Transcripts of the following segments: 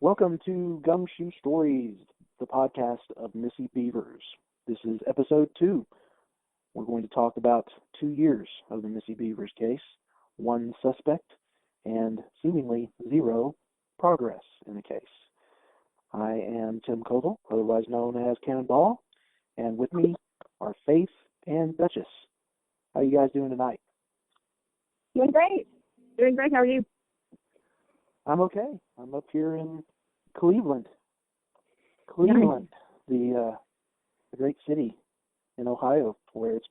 Welcome to Gumshoe Stories, the podcast of Missy Bevers. This is episode 2. We're going to talk about 2 years of the Missy Bevers case, 1 suspect, and seemingly 0 progress in the case. I am Tim Koval, otherwise known as Cannonball, and with me are Faith and Duchess. How are you guys doing tonight? Doing great. How are you? I'm okay. I'm up here in Cleveland, Nice. the great city in Ohio, where it's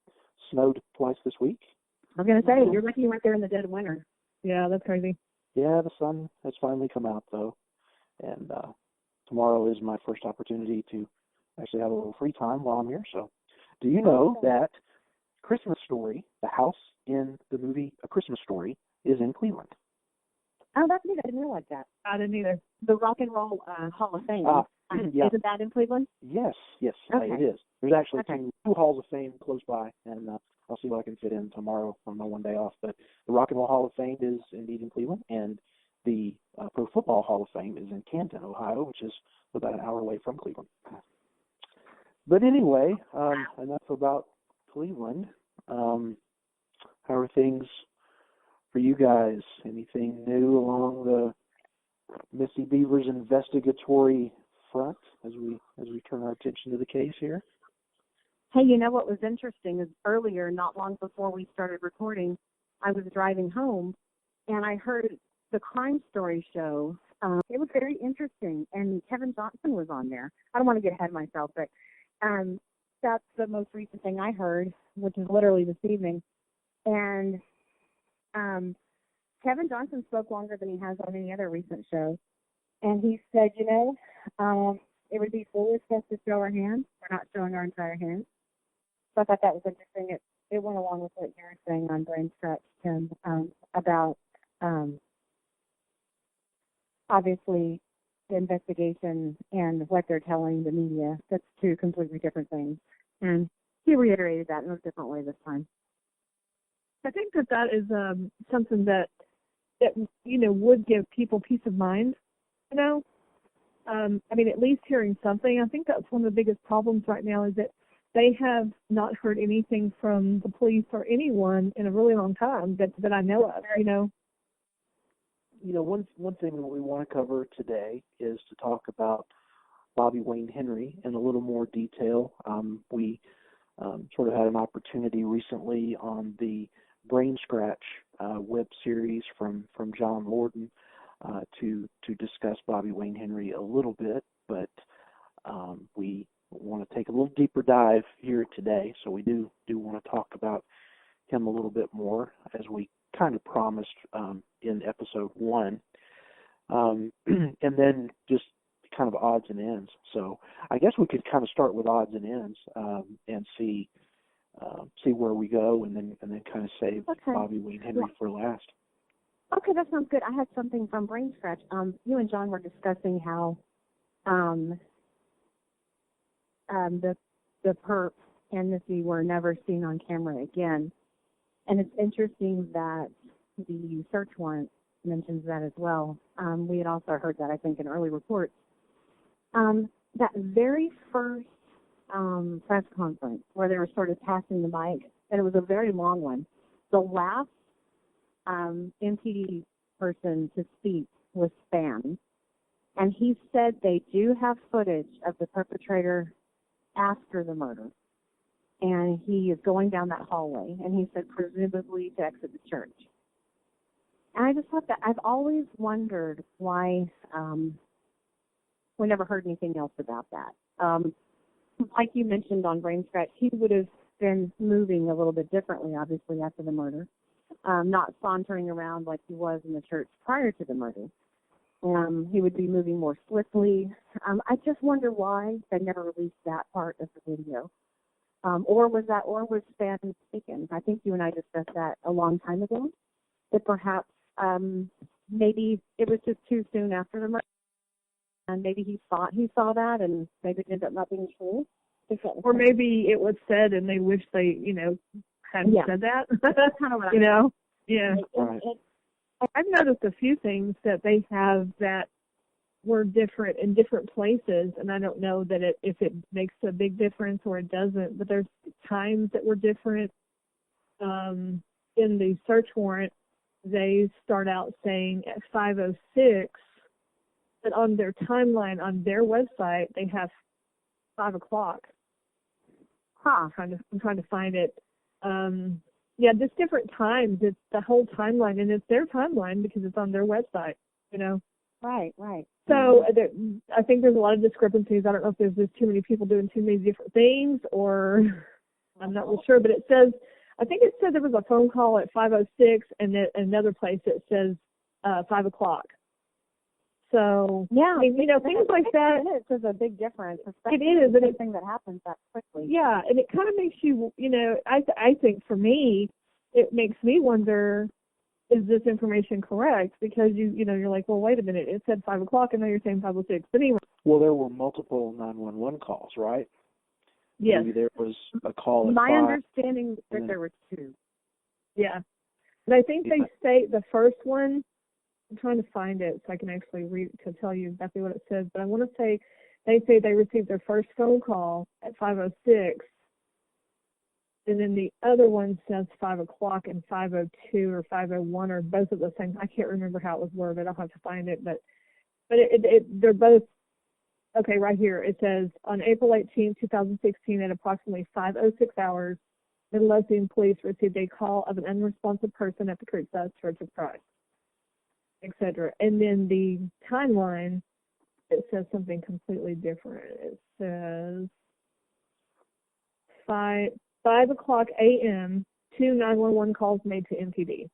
snowed twice this week. I was going to say, you're lucky you weren't there in the dead of winter. Yeah, that's crazy. Yeah, the sun has finally come out, though, and tomorrow is my first opportunity to actually have a little free time while I'm here. So, do you know that Christmas Story, the house in the movie A Christmas Story, is in Cleveland? Oh, that's neat. I didn't realize that. I didn't either. The Rock and Roll Hall of Fame. Yeah. Isn't that in Cleveland? Yes, Okay. it is. There's actually two halls of fame close by, and I'll see what I can fit in tomorrow on my one day off. But the Rock and Roll Hall of Fame is indeed in Cleveland, and the Pro Football Hall of Fame is in Canton, Ohio, which is about an hour away from Cleveland. But anyway, enough about Cleveland. How are things for you guys? Anything new along the Missy Bevers investigatory front as we turn our attention to the case here? Hey, you know what was interesting is earlier, not long before we started recording, I was driving home and I heard the Crime Story show. It was very interesting, and Kevin Johnson was on there. I don't want to get ahead of myself, but that's the most recent thing I heard, which is literally this evening. And Kevin Johnson spoke longer than he has on any other recent show. And he said, it would be foolish for us to show our hands. We're not showing our entire hands. So I thought that was interesting. It went along with what you were saying on Brain Scratch, Tim, about obviously the investigation and what they're telling the media. That's two completely different things. And he reiterated that in a different way this time. I think that is something that would give people peace of mind. At least hearing something. I think that's one of the biggest problems right now is that they have not heard anything from the police or anyone in a really long time that I know of. One thing that we want to cover today is to talk about Bobby Wayne Henry in a little more detail. We sort of had an opportunity recently on the Brain Scratch web series from John Lorden to discuss Bobby Wayne Henry a little bit, but we want to take a little deeper dive here today. So we do want to talk about him a little bit more, as we kind of promised in episode 1, and then just kind of odds and ends. So I guess we could kind of start with odds and ends and see where we go, and then kind of save Bobby Wayne Henry for last. Okay, that sounds good. I had something from Brain Scratch. You and John were discussing how the perp and Missy were never seen on camera again. And it's interesting that the search warrant mentions that as well. We had also heard that, I think, in early reports. That very first press conference where they were sort of passing the mic, and it was a very long one. The last MPD person to speak was Span, and he said they do have footage of the perpetrator after the murder, and he is going down that hallway, and he said presumably to exit the church. And I just thought that I've always wondered why we never heard anything else about that. Like you mentioned on Brain Scratch, he would have been moving a little bit differently, obviously, after the murder, not sauntering around like he was in the church prior to the murder. He would be moving more swiftly. I just wonder why they never released that part of the video. Or was Stan mistaken? I think you and I discussed that a long time ago, that perhaps maybe it was just too soon after the murder, and maybe he thought he saw that, and maybe it ended up not being true. Or maybe it was said and they wish they, hadn't said that. That's kind of what I mean. Yeah. Right. I've noticed a few things that they have that were different in different places, and I don't know that if it makes a big difference or it doesn't, but there's times that were different. In the search warrant, they start out saying at 5:06, but on their timeline on their website they have 5 o'clock. I'm trying to find it. Yeah, just different times. It's the whole timeline, and it's their timeline because it's on their website. Right. So I think there's a lot of discrepancies. I don't know if there's just too many people doing too many different things, or I'm not really sure. But I think it said there was a phone call at 5:06, and then another place that says 5 o'clock. So yeah, I mean, things like that. It's a big difference. It is, and anything that happens that quickly. Yeah, and it kind of makes you, I think for me, it makes me wonder, is this information correct? Because you're like, well, wait a minute, it said 5 o'clock, and now you're saying 5:06. But anyway. Well, there were multiple 911 calls, right? Yes. Maybe there was a call at My 5. understanding that there were 2. Yeah. And I think they state the first one, I'm trying to find it so I can actually read to tell you exactly what it says, but I want to say they received their first phone call at 5:06, and then the other one says 5 o'clock and 5:02 or 5:01 or both of those things. I can't remember how it was worded. I'll have to find it, but they're both okay. Right here it says on April 18, 2016, at approximately 5:06 hours, Midlothian police received a call of an unresponsive person at the Creekside Church of Christ, etc. And then the timeline, it says something completely different. It says 5 o'clock a.m., 2 911 calls made to MPD.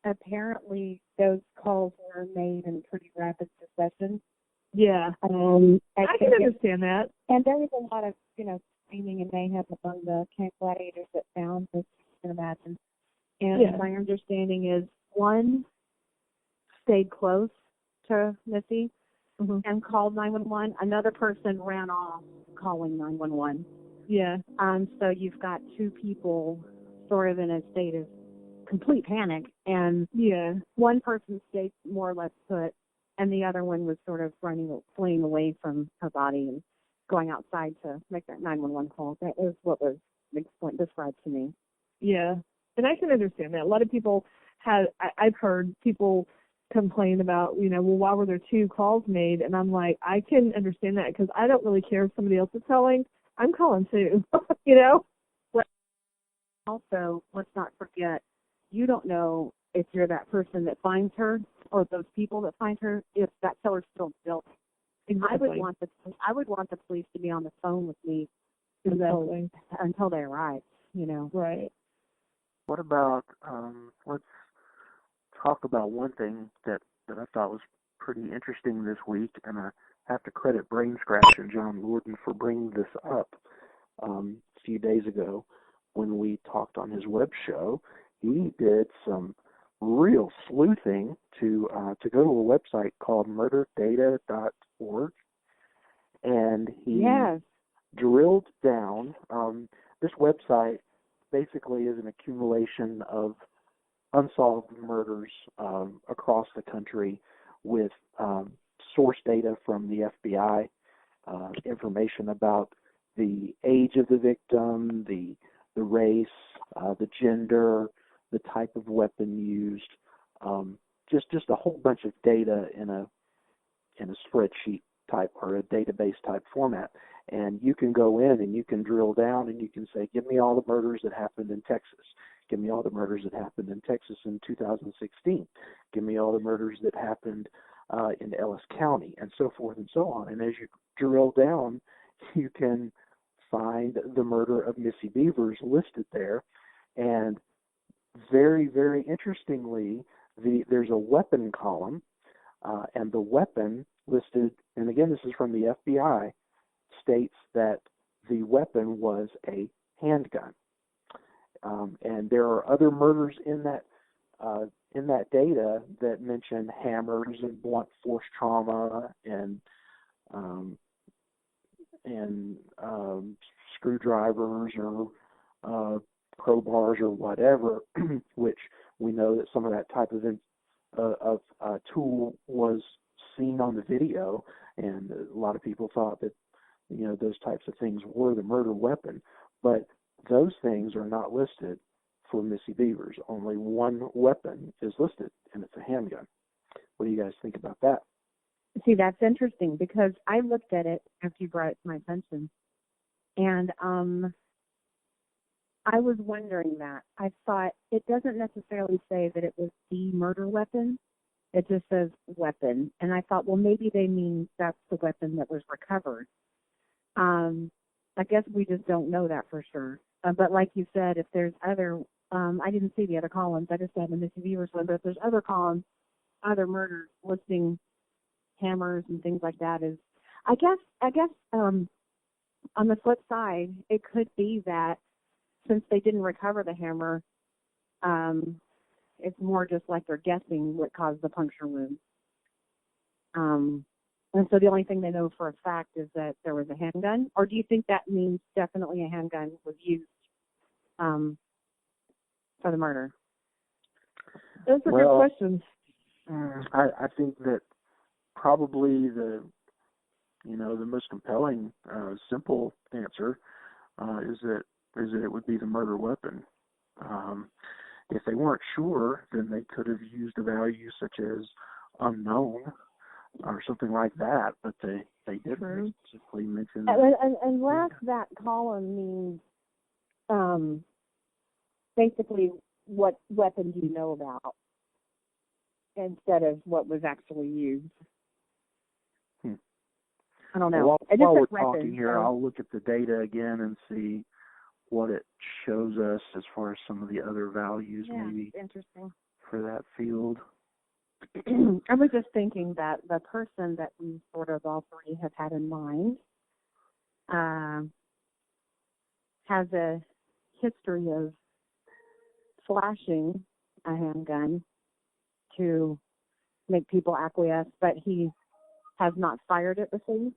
Apparently, those calls were made in pretty rapid succession. Yeah. I can understand that. And there was a lot of, screaming and mayhem among the camp gladiators that found this, you can imagine. And my understanding is one stayed close to Missy and called 911. Another person ran off calling 911. Yeah. So you've got 2 people sort of in a state of complete panic, and one person stayed more or less put, and the other one was sort of fleeing away from her body and going outside to make that 911 call. That is what was described to me. Yeah, and I can understand that. A lot of people I've heard people complain about, well, why were there 2 calls made? And I'm like, I can understand that because I don't really care if somebody else is calling. I'm calling too, But also, let's not forget, you don't know if you're that person that finds her or those people that find her, if that killer's still built. Exactly. I would want the police to be on the phone with me until they arrive, Right. What about, let's talk about one thing that I thought was pretty interesting this week, and I have to credit Brain Scratch and John Lorden for bringing this up a few days ago when we talked on his web show. He did some real sleuthing to go to a website called murderdata.org, and he drilled down. This website basically is an accumulation of unsolved murders across the country with source data from the FBI, information about the age of the victim, the race, the gender, the type of weapon used, just a whole bunch of data in a spreadsheet type or a database type format. And you can go in and you can drill down and you can say, give me all the murders that happened in Texas. Give me all the murders that happened in Texas in 2016. Give me all the murders that happened in Ellis County, and so forth and so on. And as you drill down, you can find the murder of Missy Bevers listed there. And very, very interestingly, there's a weapon column, and the weapon listed, and again, this is from the FBI, states that the weapon was a handgun. And there are other murders in that data that mention hammers and blunt force trauma and screwdrivers or crowbars or whatever, which we know that some of that type of tool was seen on the video. and a lot of people thought that, those types of things were the murder weapon, but those things are not listed for Missy Bevers. Only one weapon is listed, and it's a handgun. What do you guys think about that? See, that's interesting because I looked at it after you brought it to my attention, and I was wondering that. I thought it doesn't necessarily say that it was the murder weapon. It just says weapon. And I thought, well, maybe they mean that's the weapon that was recovered. I guess we just don't know that for sure. But like you said, if there's other, I didn't see the other columns. I just had the Missy Bevers one. But if there's other columns, other murders listing hammers and things like that, is, I guess on the flip side, it could be that since they didn't recover the hammer, it's more just like they're guessing what caused the puncture wound. And so the only thing they know for a fact is that there was a handgun? Or do you think that means definitely a handgun was used for the murder? Those are good questions. I think that probably the most compelling, simple answer is that it would be the murder weapon. If they weren't sure, then they could have used a value such as unknown or something like that, but they didn't simply mention unless that column means basically what weapon do you know about instead of what was actually used. I don't know. While we're talking here, I'll look at the data again and see what it shows us as far as some of the other values maybe interesting for that field. I was just thinking that the person that we sort of all three have had in mind has a history of flashing a handgun to make people acquiesce, but he has not fired it before.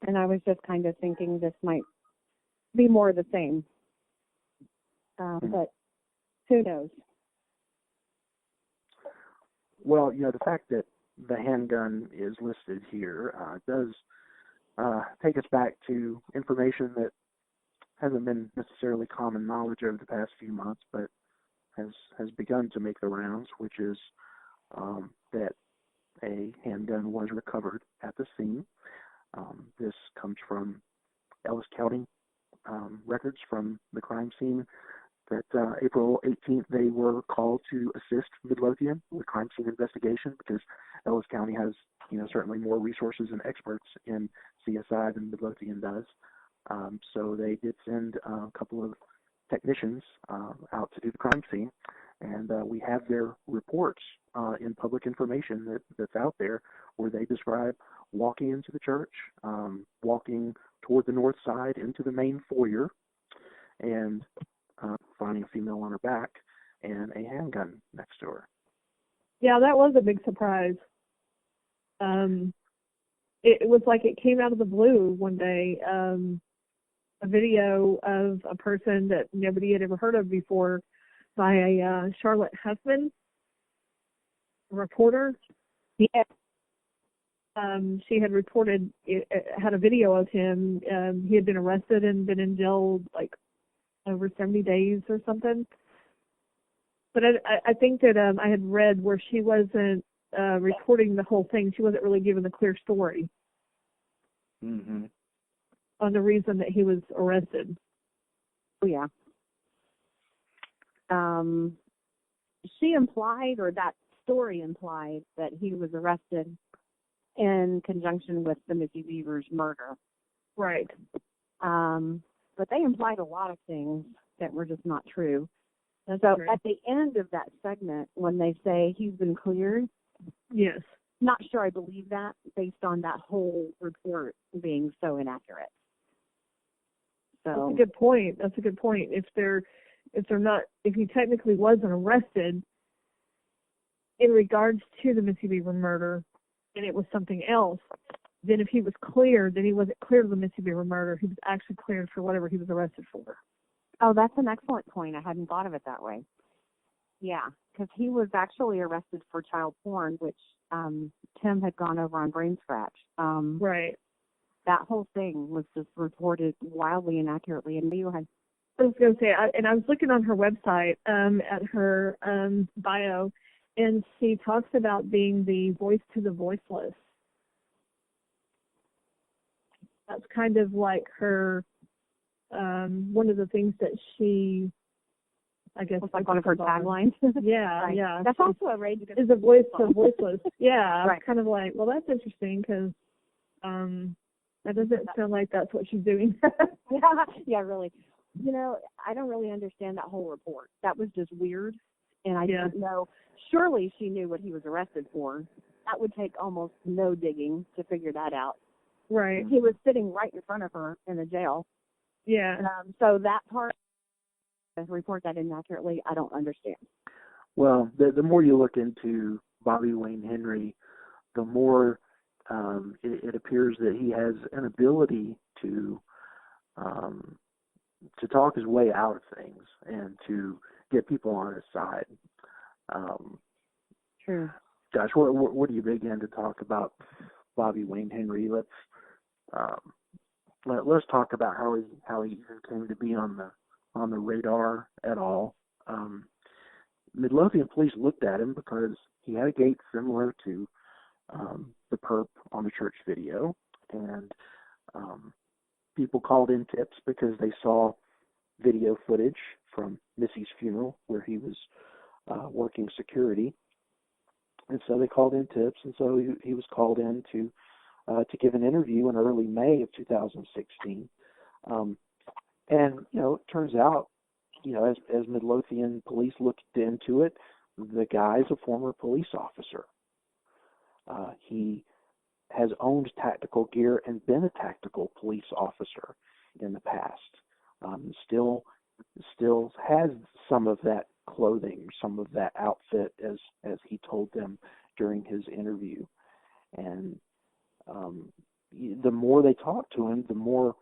And I was just kind of thinking this might be more of the same. But who knows? Well, the fact that the handgun is listed here does take us back to information that hasn't been necessarily common knowledge over the past few months, but has begun to make the rounds, which is that a handgun was recovered at the scene. This comes from Ellis County records from the crime scene. That April 18th, they were called to assist Midlothian with crime scene investigation because Ellis County has, certainly more resources and experts in CSI than Midlothian does. So they did send a couple of technicians out to do the crime scene, and we have their reports in public information that's out there where they describe walking into the church, walking toward the north side into the main foyer, and finding a female on her back and a handgun next to her. Yeah, that was a big surprise. It was like it came out of the blue one day. A video of a person that nobody had ever heard of before by a Charlotte Huffman, a reporter. Yeah. She had reported, had a video of him. He had been arrested and been in jail like over 70 days or something. But I think that I had read where she wasn't reporting the whole thing. She wasn't really giving the clear story on the reason that he was arrested. Oh, yeah. She implied, or that story implied, that he was arrested in conjunction with the Missy Bevers murder. Right. But they implied a lot of things that were just not true. And so at the end of that segment, when they say he's been cleared, yes, not sure I believe that based on that whole report being so inaccurate. So that's a good point. That's a good point. If he technically wasn't arrested in regards to the Missy Bevers murder, and it was something else, then if he was cleared, then he wasn't cleared of the Missy Bevers murder. He was actually cleared for whatever he was arrested for. Oh, that's an excellent point. I hadn't thought of it that way. Yeah, because he was actually arrested for child porn, which Tim had gone over on Brain Scratch. Right. That whole thing was just reported wildly inaccurately, and you had. I was going to say, I was looking on her website at her bio, and she talks about being the voice to the voiceless. That's kind of like her, one of the things that she, I guess. It's like one of her taglines. Yeah, right. yeah. That's also a rage. Is a voice to voiceless. Yeah, right. Kind of like, well, that's interesting because that doesn't sound like that's what she's doing. Yeah, really. I don't really understand that whole report. That was just weird, and I didn't know. Surely she knew what he was arrested for. That would take almost no digging to figure that out. Right. He was sitting right in front of her in the jail. Yeah. So that part, report that inaccurately, I don't understand. Well, the more you look into Bobby Wayne Henry, the more it appears that he has an ability to talk his way out of things and to get people on his side. True. Gosh, what do you begin to talk about Bobby Wayne Henry? Let's talk about how he came to be on the radar at all. Midlothian police looked at him because he had a gait similar to the perp on the church video, and people called in tips because they saw video footage from Missy's funeral where he was working security, and so they called in tips, and so he was called in to give an interview in early May of 2016, and it turns out, as Midlothian police looked into it, the guy's a former police officer. He has owned tactical gear and been a tactical police officer in the past. Still has some of that clothing, some of that outfit, as he told them during his interview. And the more they talked to him, the more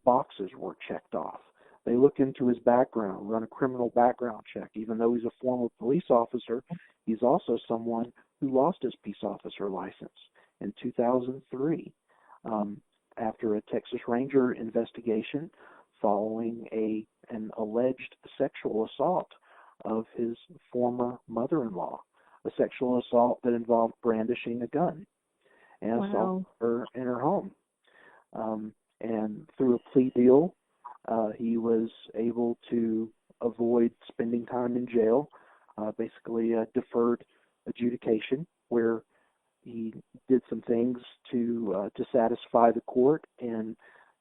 boxes were checked off. They look into his background, run a criminal background check. Even though he's a former police officer, he's also someone who lost his peace officer license in 2003 after a Texas Ranger investigation following an alleged sexual assault of his former mother-in-law, a sexual assault that involved brandishing a gun and assault her in her home. And through a plea deal, he was able to avoid spending time in jail, basically a deferred adjudication, where he did some things to satisfy the court and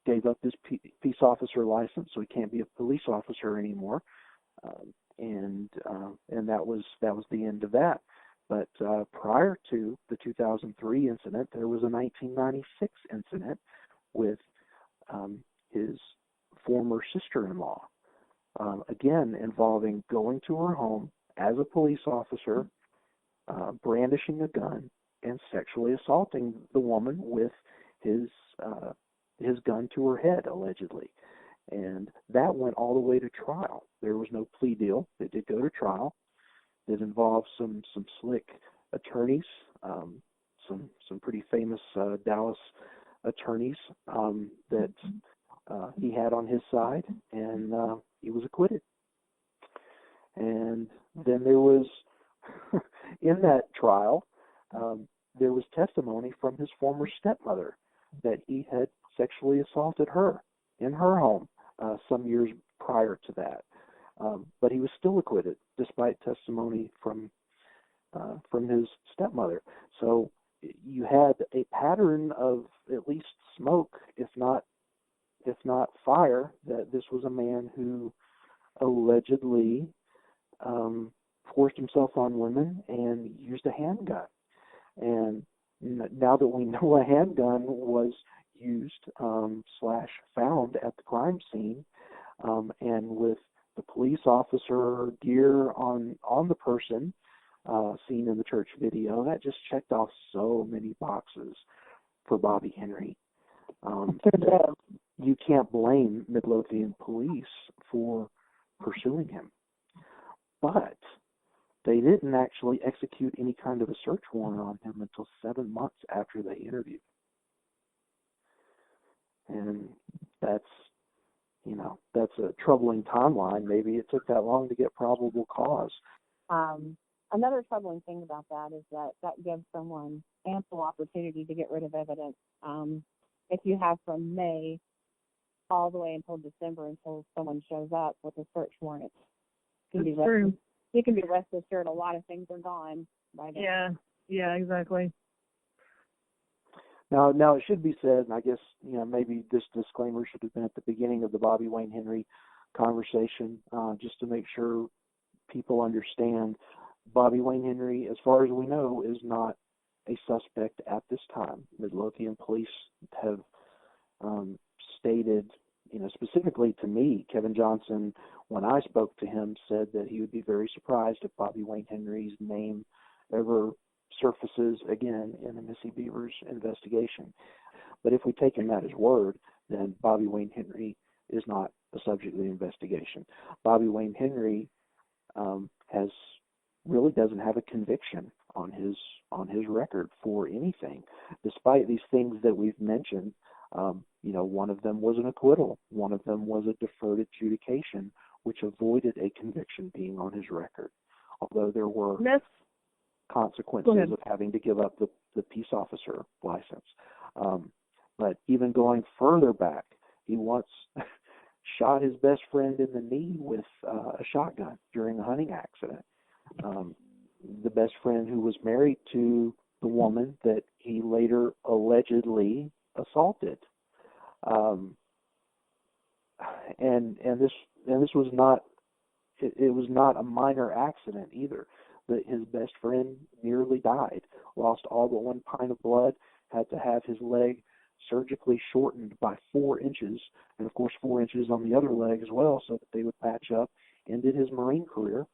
gave up his peace officer license, so he can't be a police officer anymore. And that was the end of that. But prior to the 2003 incident, there was a 1996 incident with his former sister-in-law, again involving going to her home as a police officer, brandishing a gun, and sexually assaulting the woman with his gun to her head, allegedly. And that went all the way to trial. There was no plea deal. It did go to trial. It involved some slick attorneys, some pretty famous Dallas attorneys that he had on his side, and he was acquitted. And then there was, in that trial, there was testimony from his former stepmother that he had sexually assaulted her in her home some years prior to that. But he was still acquitted despite testimony from his stepmother. So you had a pattern of at least smoke, if not fire, that this was a man who allegedly forced himself on women and used a handgun. And now that we know a handgun was used / found at the crime scene, and with the police officer gear on the person seen in the church video, that just checked off so many boxes for Bobby Henry. You can't blame Midlothian police for pursuing him. But they didn't actually execute any kind of a search warrant on him until 7 months after they interviewed. And that's a troubling timeline. Maybe it took that long to get probable cause. Another troubling thing about that is that gives someone ample opportunity to get rid of evidence. If you have from May all the way until December until someone shows up with a search warrant, you can be rest assured a lot of things are gone by then. Yeah, exactly. Now it should be said, and I guess maybe this disclaimer should have been at the beginning of the Bobby Wayne Henry conversation, just to make sure people understand. Bobby Wayne Henry, as far as we know, is not a suspect at this time. Midlothian police have stated, specifically to me, Kevin Johnson, when I spoke to him, said that he would be very surprised if Bobby Wayne Henry's name ever surfaces again in the Missy Bevers investigation. But if we take him at his word, then Bobby Wayne Henry is not the subject of the investigation. Bobby Wayne Henry really doesn't have a conviction on his record for anything, despite these things that we've mentioned. One of them was an acquittal. One of them was a deferred adjudication, which avoided a conviction being on his record, although there were consequences of having to give up the peace officer license. But even going further back, he once shot his best friend in the knee with a shotgun during a hunting accident. The best friend who was married to the woman that he later allegedly assaulted. And this was not, it was not a minor accident either. That his best friend nearly died, lost all but 1 pint of blood, had to have his leg surgically shortened by 4 inches, and of course 4 inches on the other leg as well, so that they would patch up, ended his Marine career.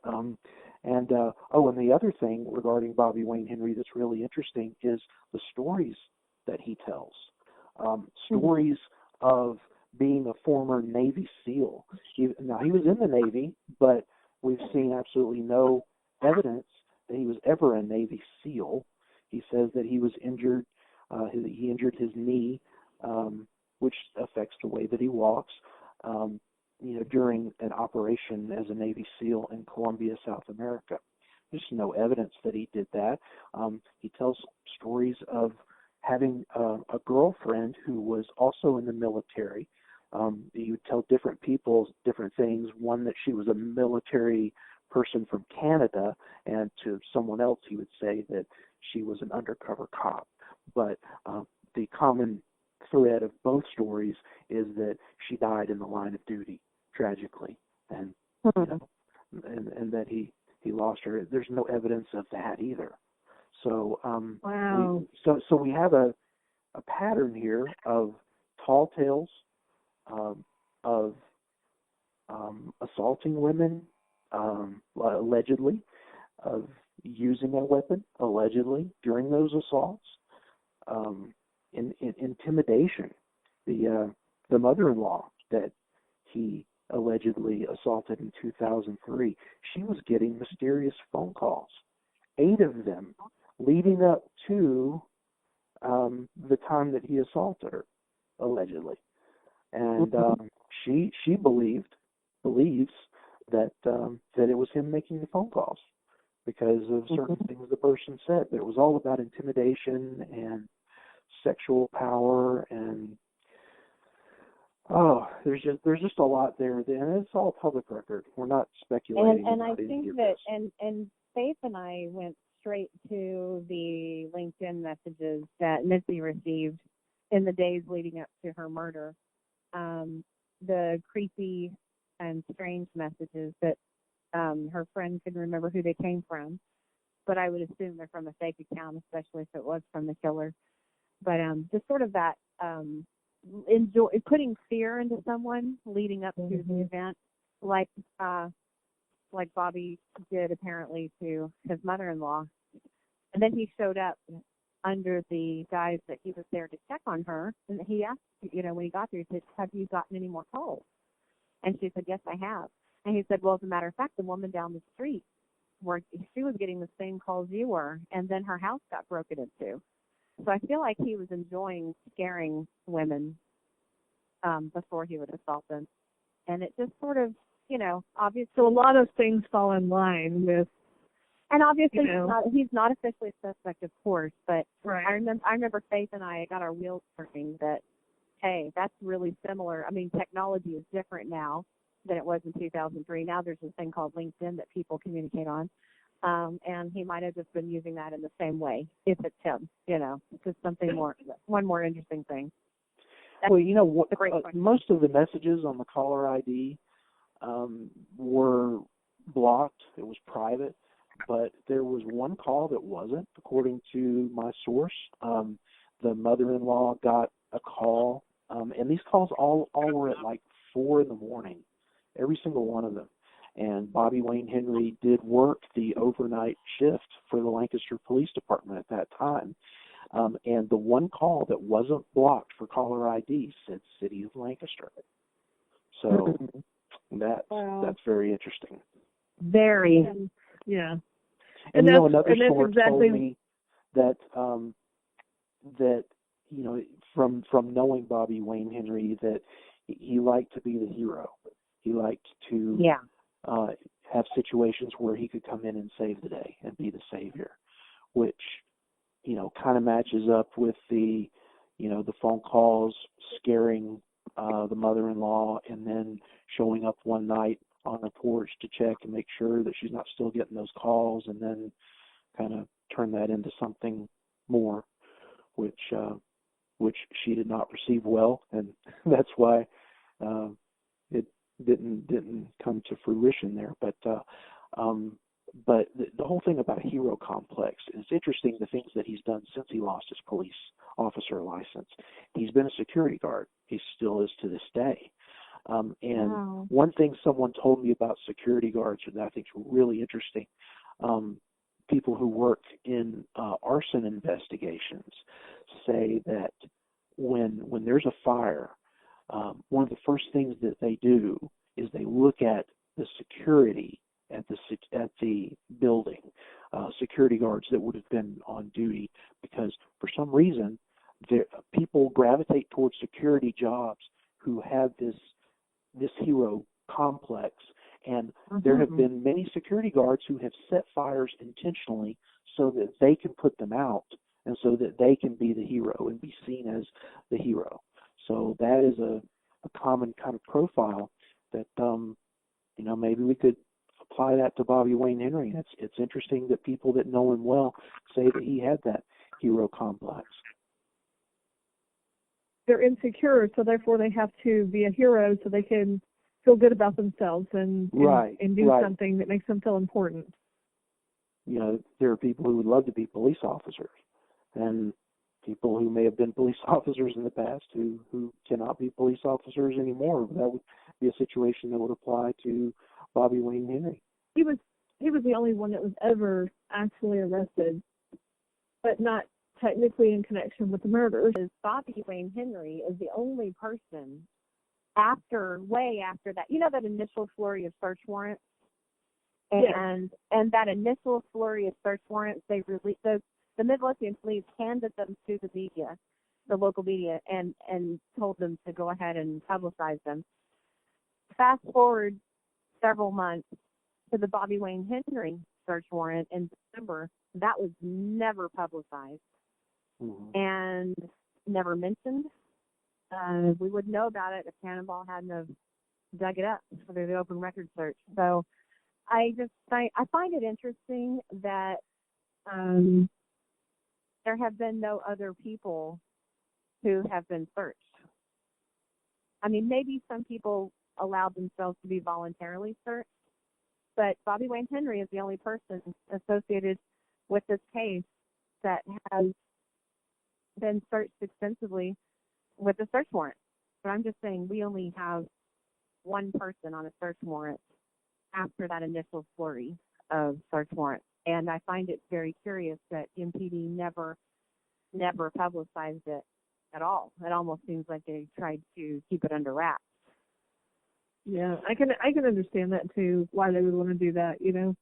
And the other thing regarding Bobby Wayne Henry that's really interesting is the stories that he tells. Stories of being a former Navy SEAL. He was in the Navy, but we've seen absolutely no evidence that he was ever a Navy SEAL. He says that he was injured. He injured his knee, which affects the way that he walks. During an operation as a Navy SEAL in Colombia, South America. There's no evidence that he did that. He tells stories of having a girlfriend who was also in the military. He would tell different people different things. One, that she was a military person from Canada, and to someone else he would say that she was an undercover cop. But the common thread of both stories is that she died in the line of duty, tragically, and and that he lost her. There's no evidence of that either. So wow. So we have a pattern here of tall tales, of assaulting women, allegedly, of using a weapon allegedly during those assaults, in intimidation. The mother-in-law that he allegedly assaulted in 2003, she was getting mysterious phone calls, 8 of them, leading up to the time that he assaulted her, allegedly. And she believes that it was him making the phone calls because of certain things the person said. But it was all about intimidation and sexual power, and there's just a lot there, and it's all public record. We're not speculating. And I think that and Faith and I went straight to the LinkedIn messages that Missy received in the days leading up to her murder. The creepy and strange messages that her friend couldn't remember who they came from, but I would assume they're from a fake account, especially if it was from the killer. But just sort of that putting fear into someone leading up to the event, like Bobby did apparently to his mother-in-law, and then he showed up under the guise that he was there to check on her, and he asked, when he got there, he said, "Have you gotten any more calls?" And she said, "Yes, I have." And he said, well, as a matter of fact, the woman down the street, where she was getting the same calls you were, and then her house got broken into. So I feel like he was enjoying scaring women before he would assault them. And it just sort of, obviously. So a lot of things fall in line with. And obviously, he's not officially a suspect, of course, but right. I remember Faith and I got our wheels turning that, hey, that's really similar. I mean, technology is different now than it was in 2003. Now there's this thing called LinkedIn that people communicate on. And he might have just been using that in the same way, if it's him, just one more interesting thing. That's most of the messages on the caller ID were blocked. It was private. But there was one call that wasn't, according to my source. The mother-in-law got a call, and these calls all were at like 4 a.m, every single one of them. And Bobby Wayne Henry did work the overnight shift for the Lancaster Police Department at that time. And the one call that wasn't blocked for caller ID said City of Lancaster. So that's very interesting. Very. Yeah. And another source told me that from knowing Bobby Wayne Henry, that he liked to be the hero. He liked to have situations where he could come in and save the day and be the savior, which kind of matches up with the phone calls scaring the mother-in-law and then showing up one night on the porch to check and make sure that she's not still getting those calls, and then kind of turn that into something more, which she did not receive well, and that's why it didn't come to fruition there. But the whole thing about a hero complex is interesting. The things that he's done since he lost his police officer license. He's been a security guard. He still is to this day. And one thing someone told me about security guards that I think is really interesting, people who work in arson investigations say that when there's a fire, one of the first things that they do is they look at the security at the building, security guards that would have been on duty, because for some reason people gravitate towards security jobs who have this hero complex, and there have been many security guards who have set fires intentionally so that they can put them out and so that they can be the hero and be seen as the hero. So that is a common kind of profile that maybe we could apply that to Bobby Wayne Henry. It's interesting that people that know him well say that he had that hero complex. They're insecure, so therefore they have to be a hero so they can feel good about themselves and do something that makes them feel important. There are people who would love to be police officers, and people who may have been police officers in the past who cannot be police officers anymore. That would be a situation that would apply to Bobby Wayne Henry. He was the only one that was ever actually arrested, but not technically in connection with the murders. Bobby Wayne Henry is the only person way after that, that initial flurry of search warrants, and that initial flurry of search warrants, they released the Midlothian police handed them to the media, the local media, and told them to go ahead and publicize them. Fast forward several months to the Bobby Wayne Henry search warrant in December, that was never publicized. And never mentioned. We wouldn't know about it if Cannonball hadn't have dug it up for the open record search. So I find it interesting that there have been no other people who have been searched. I mean, maybe some people allowed themselves to be voluntarily searched, but Bobby Wayne Henry is the only person associated with this case that has been searched extensively with a search warrant. But I'm just saying we only have one person on a search warrant after that initial flurry of search warrants. And I find it very curious that MPD never publicized it at all. It almost seems like they tried to keep it under wraps. Yeah, I can understand that too. Why they would want to do that, you know.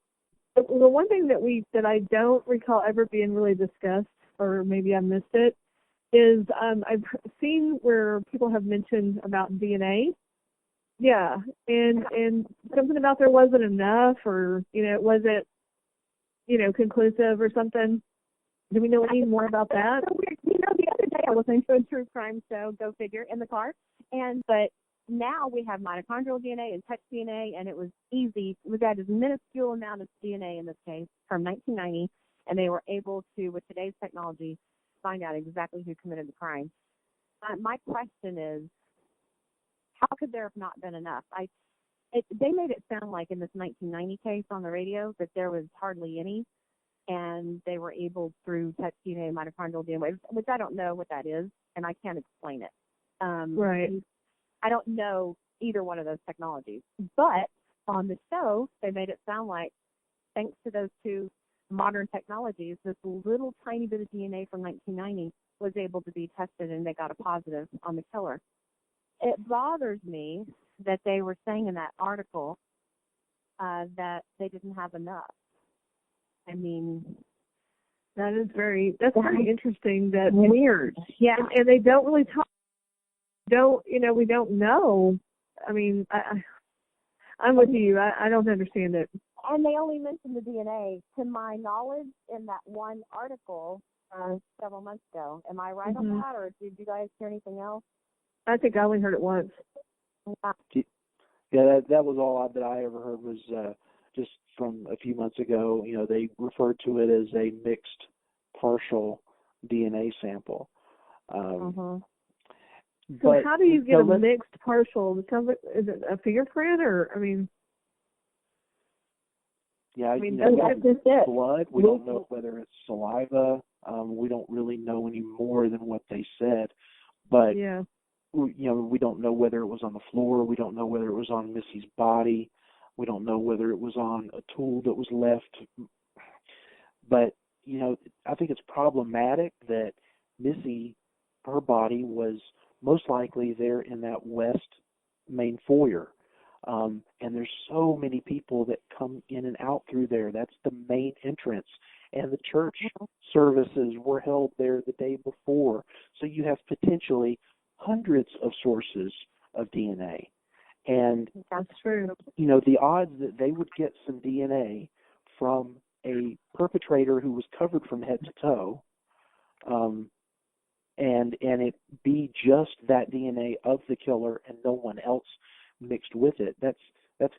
The one thing that I don't recall ever being really discussed, or maybe I missed it, is I've seen where people have mentioned about DNA. Yeah, and something about there wasn't enough, or it wasn't conclusive or something. Do we know any more about that? So weird. The other day I was listening to a true crime show, go figure, in the car, but now we have mitochondrial DNA and touch DNA, and it was easy. We got this minuscule amount of DNA in this case from 1990, and they were able to, with today's technology, find out exactly who committed the crime. My question is, how could there have not been enough? They made it sound like in this 1990 case on the radio that there was hardly any, and they were able through touch DNA, mitochondrial DNA, which I don't know what that is, and I can't explain it. Right. I don't know either one of those technologies, but on the show, they made it sound like, thanks to those two modern technologies, this little tiny bit of DNA from 1990 was able to be tested, and they got a positive on the killer. It bothers me that they were saying in that article that they didn't have enough. I mean, that's very interesting. That weird. Yeah, and they don't really talk. We don't know. I mean, I'm with you. I don't understand it. And they only mentioned the DNA, to my knowledge, in that one article several months ago. Am I right on that, or did you guys hear anything else? I think I only heard it once. Yeah, that was all that I ever heard was just from a few months ago. They referred to it as a mixed partial DNA sample. So how do you get a mixed partial? Is it a fingerprint, or I mean? Yeah, I mean, that's blood. We don't know whether it's saliva. We don't really know any more than what they said. But yeah. We don't know whether it was on the floor. We don't know whether it was on Missy's body. We don't know whether it was on a tool that was left. But I think it's problematic that Missy, her body was most likely there in that west main foyer. And there's so many people that come in and out through there. That's the main entrance. And the church services were held there the day before. So you have potentially hundreds of sources of DNA. And that's true. The odds that they would get some DNA from a perpetrator who was covered from head to toe, and it be just that DNA of the killer and no one else mixed with it, that's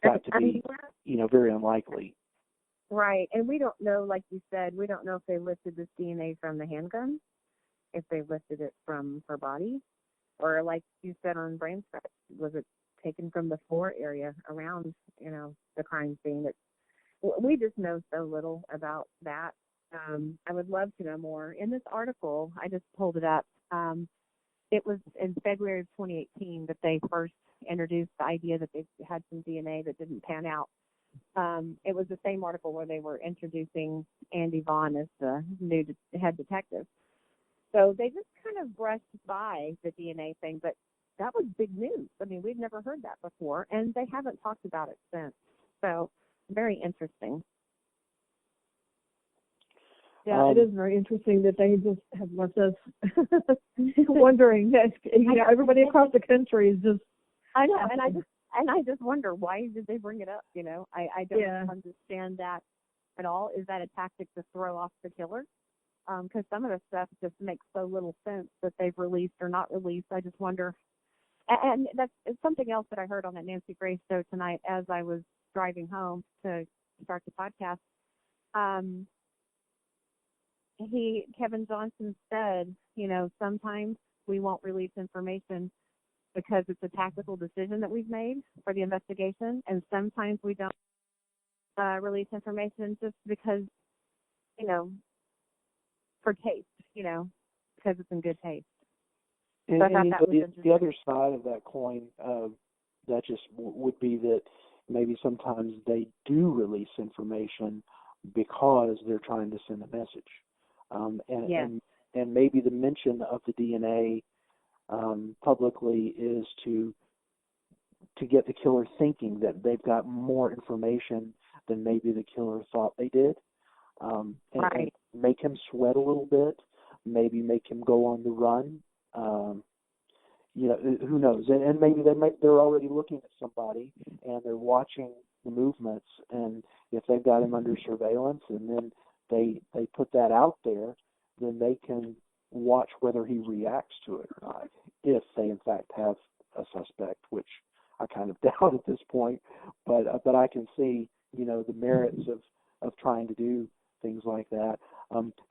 got to be very unlikely. Right. And we don't know, like you said, we don't know if they lifted this DNA from the handgun, if they lifted it from her body, or like you said on brain scratch, was it taken from the floor area around the crime scene? That we just know so little about that. I would love to know more. In this article, I just pulled it up. It was in February of 2018 that they first introduced the idea that they had some DNA that didn't pan out. It was the same article where they were introducing Andy Vaughn as the new head detective. So they just kind of brushed by the DNA thing, but that was big news. I mean, we'd never heard that before, and they haven't talked about it since. So very interesting. Yeah, it is very interesting that they just have left us wondering. Everybody across the country is just. I know, and I just wonder, why did they bring it up? I don't understand that at all. Is that a tactic to throw off the killer? Because some of the stuff just makes so little sense that they've released or not released. I just wonder. And that's something else that I heard on that Nancy Grace show tonight as I was driving home to start the podcast. Kevin Johnson said, sometimes we won't release information because it's a tactical decision that we've made for the investigation, and sometimes we don't release information just because, for taste, because it's in good taste. And, so the other side of that coin, Duchess, would be that maybe sometimes they do release information because they're trying to send a message. And maybe the mention of the DNA publicly is to to get the killer thinking that they've got more information than maybe the killer thought they did, and make him sweat a little bit, maybe make him go on the run. Who knows? And maybe they're already looking at somebody and they're watching the movements, and if they've got him under surveillance, and then they put that out there, then they can watch whether he reacts to it or not, if they in fact have a suspect, which I kind of doubt at this point, but I can see, the merits of trying to do things like that.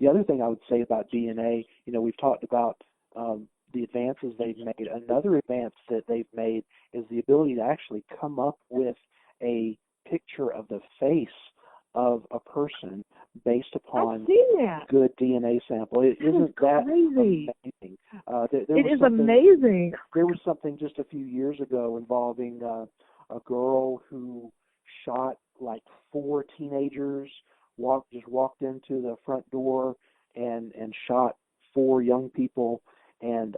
The other thing I would say about DNA, we've talked about the advances they've made. Another advance that they've made is the ability to actually come up with a picture of the face of a person based upon good DNA sample. Isn't that crazy? Amazing? It is amazing. There was something just a few years ago involving a girl who shot like 4 teenagers, walked into the front door and shot 4 young people, and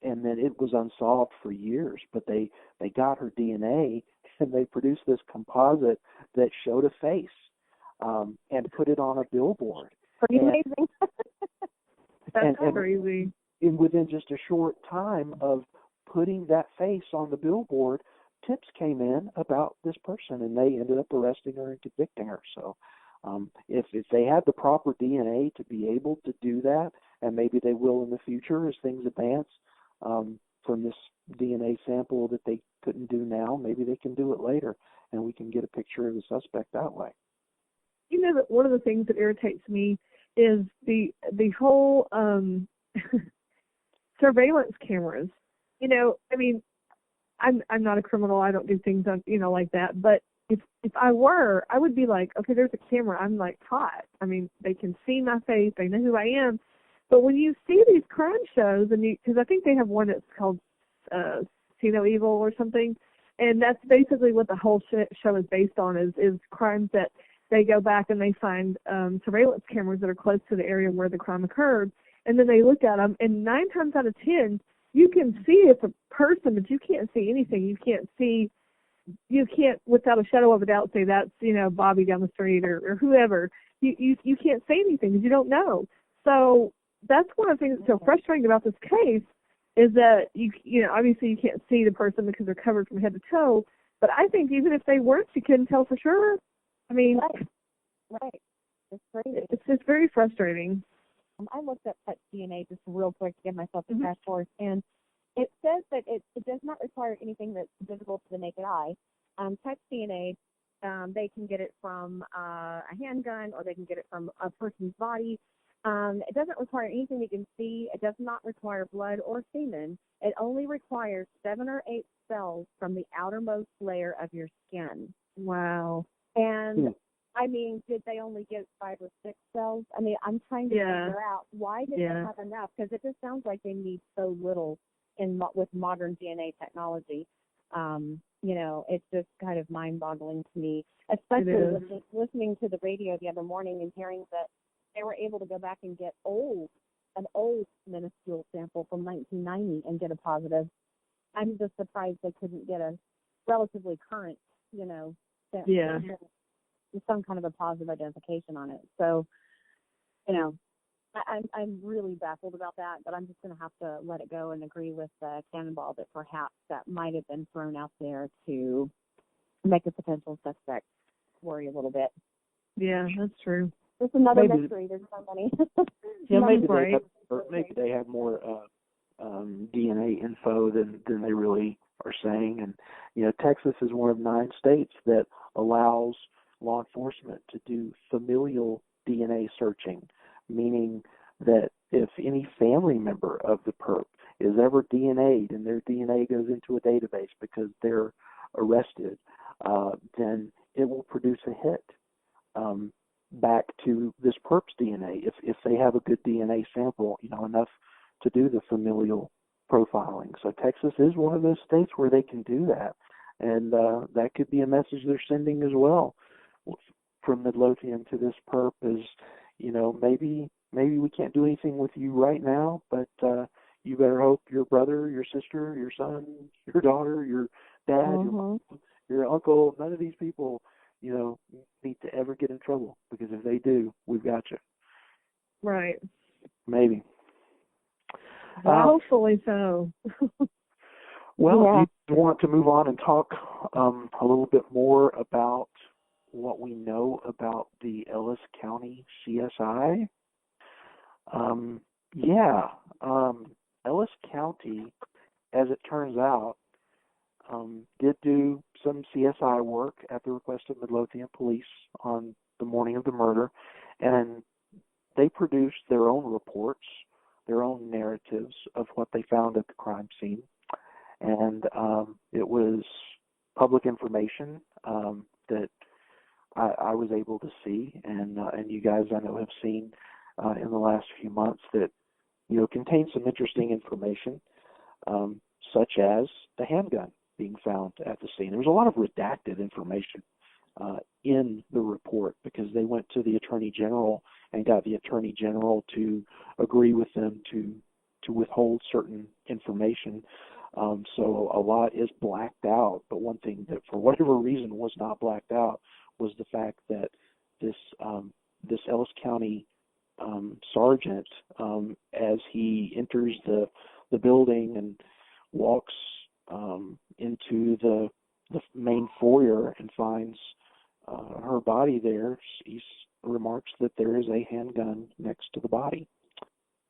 then it was unsolved for years. But they got her DNA and they produced this composite that showed a face, and put it on a billboard. Pretty amazing. That's crazy. And within just a short time of putting that face on the billboard, tips came in about this person, and they ended up arresting her and convicting her. So if they had the proper DNA to be able to do that, and maybe they will in the future as things advance, from this DNA sample that they couldn't do now, maybe they can do it later, and we can get a picture of the suspect that way. That one of the things that irritates me is the whole surveillance cameras. I'm not a criminal. I don't do things like that. But if I were, I would be like, okay, there's a camera. I'm like caught. They can see my face. They know who I am. But when you see these crime shows, because I think they have one that's called See No Evil or something, and that's basically what the whole show is based on, is crimes that they go back and they find surveillance cameras that are close to the area where the crime occurred, and then they look at them, and 9 times out of 10, you can see it's a person, but you can't see anything. You can't, without a shadow of a doubt, say that's, Bobby down the street or whoever. You can't say anything because you don't know. So that's one of the things that's so frustrating about this case, is that obviously you can't see the person because they're covered from head to toe. But I think even if they weren't, you couldn't tell for sure. Right. It's crazy. It's very frustrating. I looked up touch DNA just real quick to give myself a crash course, and it says that it does not require anything that's visible to the naked eye. Touch DNA, they can get it from a handgun, or they can get it from a person's body. It doesn't require anything you can see. It does not require blood or semen. It only requires 7 or 8 cells from the outermost layer of your skin. Wow. And did they only get 5 or 6 cells? I'm trying to figure out why did they have enough? Because it just sounds like they need so little with modern DNA technology. It's just kind of mind-boggling to me, especially listening to the radio the other morning and hearing that they were able to go back and get an old minuscule sample from 1990 and get a positive. I'm just surprised they couldn't get a relatively current, sample. Some kind of a positive identification on it. So, I'm really baffled about that, but I'm just going to have to let it go and agree with Cannonball that perhaps that might have been thrown out there to make a potential suspect worry a little bit. Yeah, that's true. There's another mystery. There's so many. Maybe they have more DNA info than they really are saying. And Texas is one of 9 states that allows law enforcement to do familial DNA searching, meaning that if any family member of the perp is ever DNA'd and their DNA goes into a database because they're arrested, then it will produce a hit back to this perp's DNA if they have a good DNA sample, enough to do the familial profiling. So Texas is one of those states where they can do that, and that could be a message they're sending as well from Midlothian to this perp is, maybe we can't do anything with you right now, but you better hope your brother, your sister, your son, your daughter, your dad, Uh-huh. your uncle, none of these people, need to ever get in trouble, because if they do, we've got you. Right. Maybe. Hopefully so. Well, Yeah. do you want to move on and talk a little bit more about what we know about the Ellis County CSI? Yeah. Ellis County, as it turns out, did do some CSI work at the request of Midlothian police on the morning of the murder, and they produced their own reports, their own narratives of what they found at the crime scene. And it was public information that I was able to see, and you guys, I know, have seen in the last few months that contains some interesting information, such as the handgun being found at the scene. There was a lot of redacted information in the report, because they went to the Attorney General and got the Attorney General to agree with them to withhold certain information. So a lot is blacked out, but one thing that for whatever reason was not blacked out was the fact that this Ellis County sergeant, as he enters the building and walks into the main foyer and finds her body there, he remarks that there is a handgun next to the body.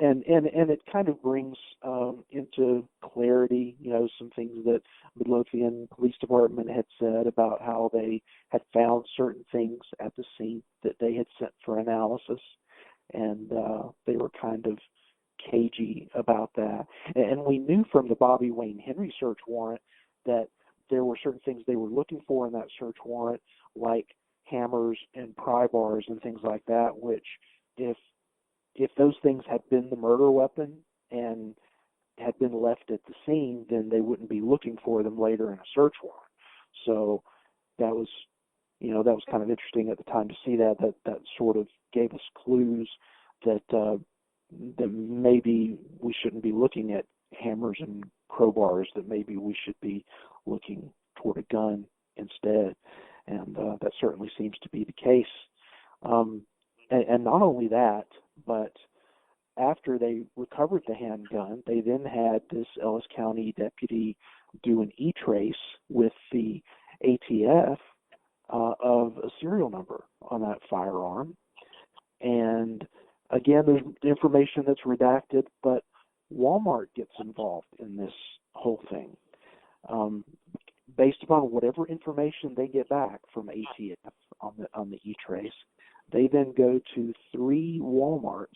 And it kind of brings into clarity, some things that Midlothian Police Department had said about how they had found certain things at the scene that they had sent for analysis, and they were kind of cagey about that. And we knew from the Bobby Wayne Henry search warrant that there were certain things they were looking for in that search warrant, like hammers and pry bars and things like that, which if those things had been the murder weapon and had been left at the scene, then they wouldn't be looking for them later in a search warrant. So that was kind of interesting at the time to see that sort of gave us clues that maybe we shouldn't be looking at hammers and crowbars, that maybe we should be looking toward a gun instead. And that certainly seems to be the case. And not only that, but after they recovered the handgun, they then had this Ellis County deputy do an e-trace with the ATF of a serial number on that firearm. And again, there's information that's redacted, but Walmart gets involved in this whole thing. Based upon whatever information they get back from ATF on the e-trace, they then go to 3 Walmarts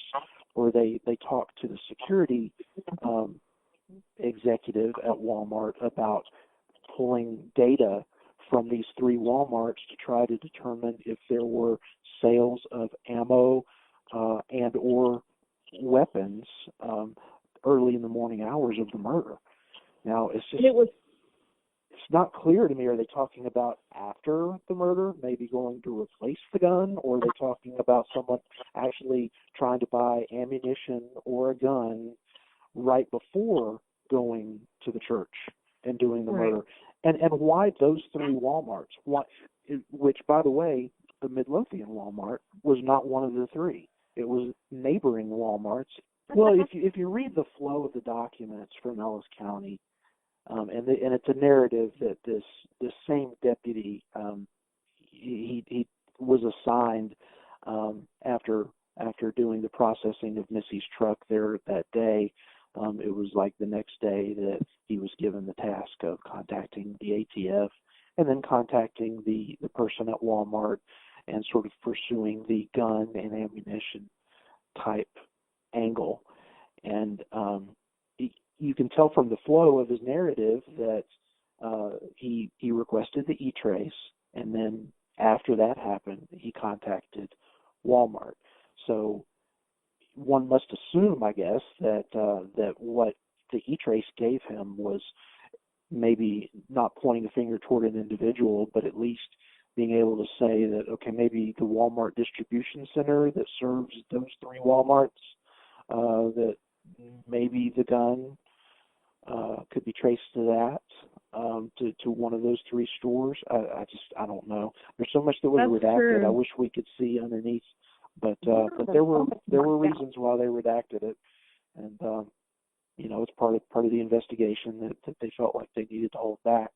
where they talk to the security executive at Walmart about pulling data from these 3 Walmarts to try to determine if there were sales of ammo and or weapons early in the morning hours of the murder. Now, it's not clear to me, are they talking about after the murder, maybe going to replace the gun, or are they talking about someone actually trying to buy ammunition or a gun right before going to the church and doing the murder? And why those 3 Walmarts? Why, which, by the way, the Midlothian Walmart was not one of the 3. It was neighboring Walmarts. Well, if you read the flow of the documents from Ellis County, and it's a narrative that this same deputy he was assigned after doing the processing of Missy's truck there that day. It was like the next day that he was given the task of contacting the ATF and then contacting the person at Walmart and sort of pursuing the gun and ammunition type angle. And you can tell from the flow of his narrative that he requested the e-trace, and then after that happened, he contacted Walmart. So one must assume, I guess, that what the e-trace gave him was maybe not pointing a finger toward an individual, but at least being able to say that, okay, maybe the Walmart distribution center that serves those 3 Walmarts, that maybe the gun could be traced to that. to one of those three stores. I don't know. There's so much that was That's redacted. true. I wish we could see underneath, but Yeah, there there's so were much there were marked out. reasons why they redacted it, and it's part of the investigation that they felt like they needed to hold back.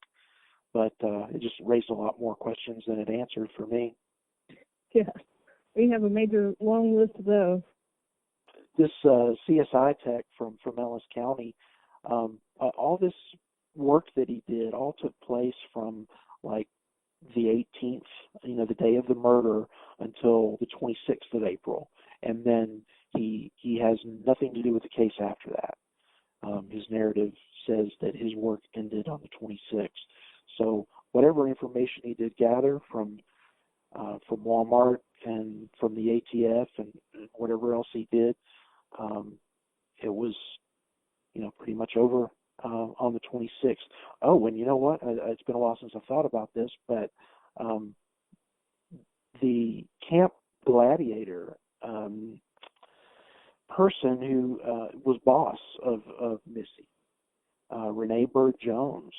But it just raised a lot more questions than it answered for me. Yeah. We have a major long list of those. This CSI tech from Ellis County, all this work that he did all took place from like the 18th, the day of the murder, until the 26th of April, and then he has nothing to do with the case after that. His narrative says that his work ended on the 26th. So whatever information he did gather from Walmart and from the ATF and whatever else he did, it was, pretty much over on the 26th. Oh, and you know what? It's been a while since I've thought about this, but the Camp Gladiator person who was boss of Missy, Renee Bird Jones,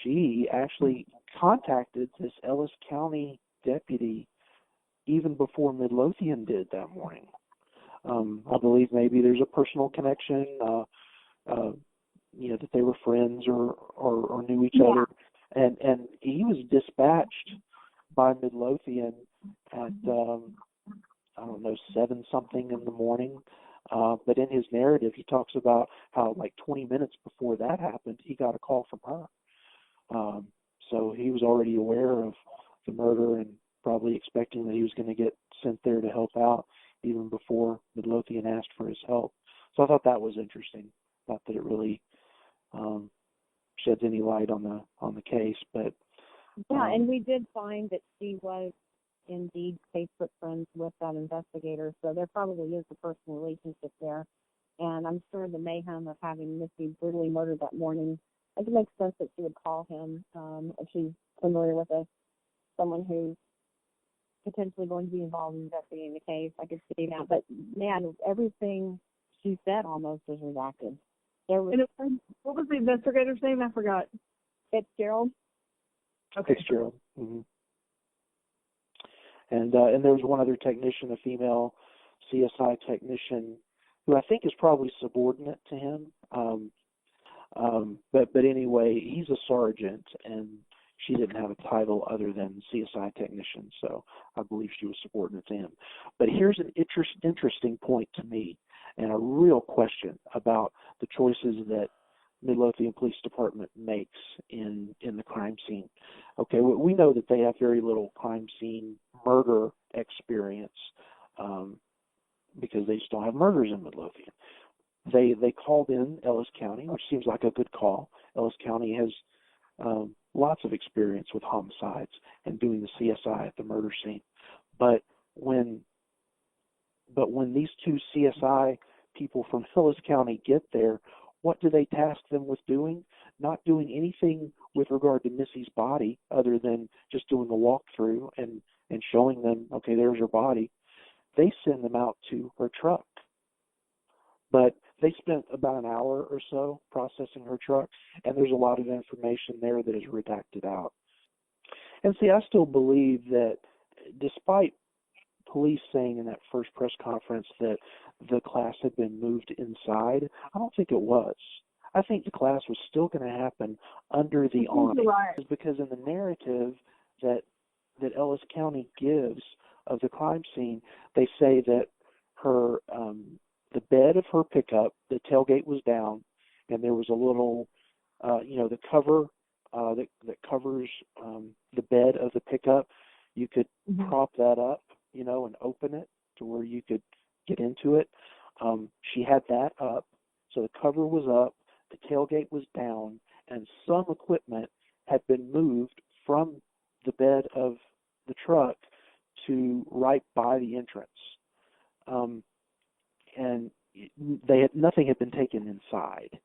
she actually contacted this Ellis County deputy even before Midlothian did that morning. I believe maybe there's a personal connection, that they were friends or knew each other, and he was dispatched by Midlothian at 7 something in the morning. But in his narrative, he talks about how like 20 minutes before that happened, he got a call from her. So he was already aware of the murder and probably expecting that he was going to get sent there to help out even before Midlothian asked for his help. So I thought that was interesting. Not that it really sheds any light on the case, but and we did find that she was indeed Facebook friends with that investigator, so there probably is a personal relationship there. And I'm sure the mayhem of having Missy brutally murdered that morning, it makes sense that she would call him if she's familiar with someone who's potentially going to be involved in investigating the case. I could see that. But, man, everything she said almost was redacted. What was the investigator's name? I forgot. Fitzgerald. Okay. Fitzgerald. Mm-hmm. And there was one other technician, a female CSI technician, who I think is probably subordinate to him. But anyway, he's a sergeant, and she didn't have a title other than CSI technician, so I believe she was subordinate to him. But here's an interesting point to me, and a real question about the choices that Midlothian Police Department makes in the crime scene. Okay, we know that they have very little crime scene murder experience because they just don't have murders in Midlothian. They called in Ellis County, which seems like a good call. Ellis County has lots of experience with homicides and doing the CSI at the murder scene. But when these two CSI people from Ellis County get there, what do they task them with doing? Not doing anything with regard to Missy's body other than just doing the walkthrough and showing them, okay, there's her body. They send them out to her truck. But they spent about an hour or so processing her truck, and there's a lot of information there that is redacted out. And see, I still believe that despite police saying in that first press conference that the class had been moved inside, I don't think it was. I think the class was still going to happen under the awning. Right. Because in the narrative that Ellis County gives of the crime scene, they say that her the bed of her pickup, the tailgate was down, and there was a little, the cover that covers the bed of the pickup. You could prop that up, and open it to where you could get into it. She had that up, so the cover was up, the tailgate was down, and some equipment had been moved from the bed of the truck to right by the entrance. And nothing had been taken inside.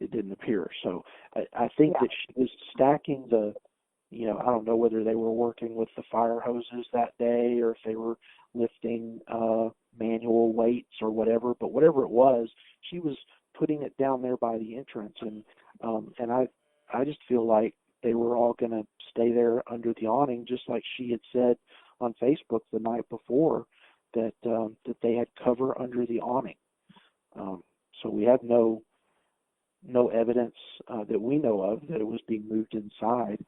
It didn't appear. So I think that she was stacking I don't know whether they were working with the fire hoses that day or if they were lifting manual weights or whatever, but whatever it was, she was putting it down there by the entrance. And I just feel like they were all going to stay there under the awning, just like she had said on Facebook the night before that that they had cover under the awning. So we have no evidence that we know of that it was being moved inside.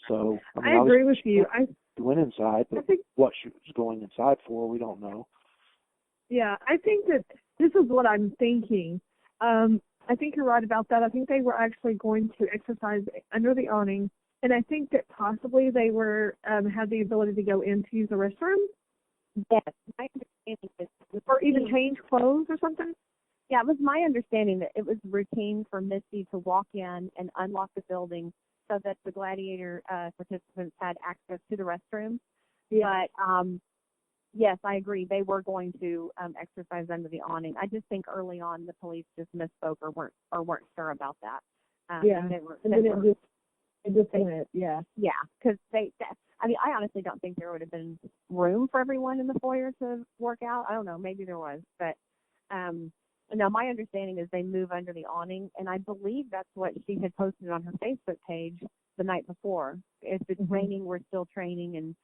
So I agree with you. I went inside, but what she was going inside for, we don't know. Yeah, I think that this is what I'm thinking. I think you're right about that. I think they were actually going to exercise under the awning, and I think that possibly they were had the ability to go in to use the restroom. Yes, my understanding is, or even change clothes or something. Yeah, it was my understanding that it was routine for Missy to walk in and unlock the building so that the Gladiator participants had access to the restroom. Yeah. But yes, I agree. They were going to exercise under the awning. I just think early on the police just misspoke or weren't sure about that. Yeah, and then it just went. Yeah. Yeah, because I mean, I honestly don't think there would have been room for everyone in the foyer to work out. I don't know. Maybe there was, but no, my understanding is they move under the awning, and I believe that's what she had posted on her Facebook page the night before. If it's raining, we're still training, and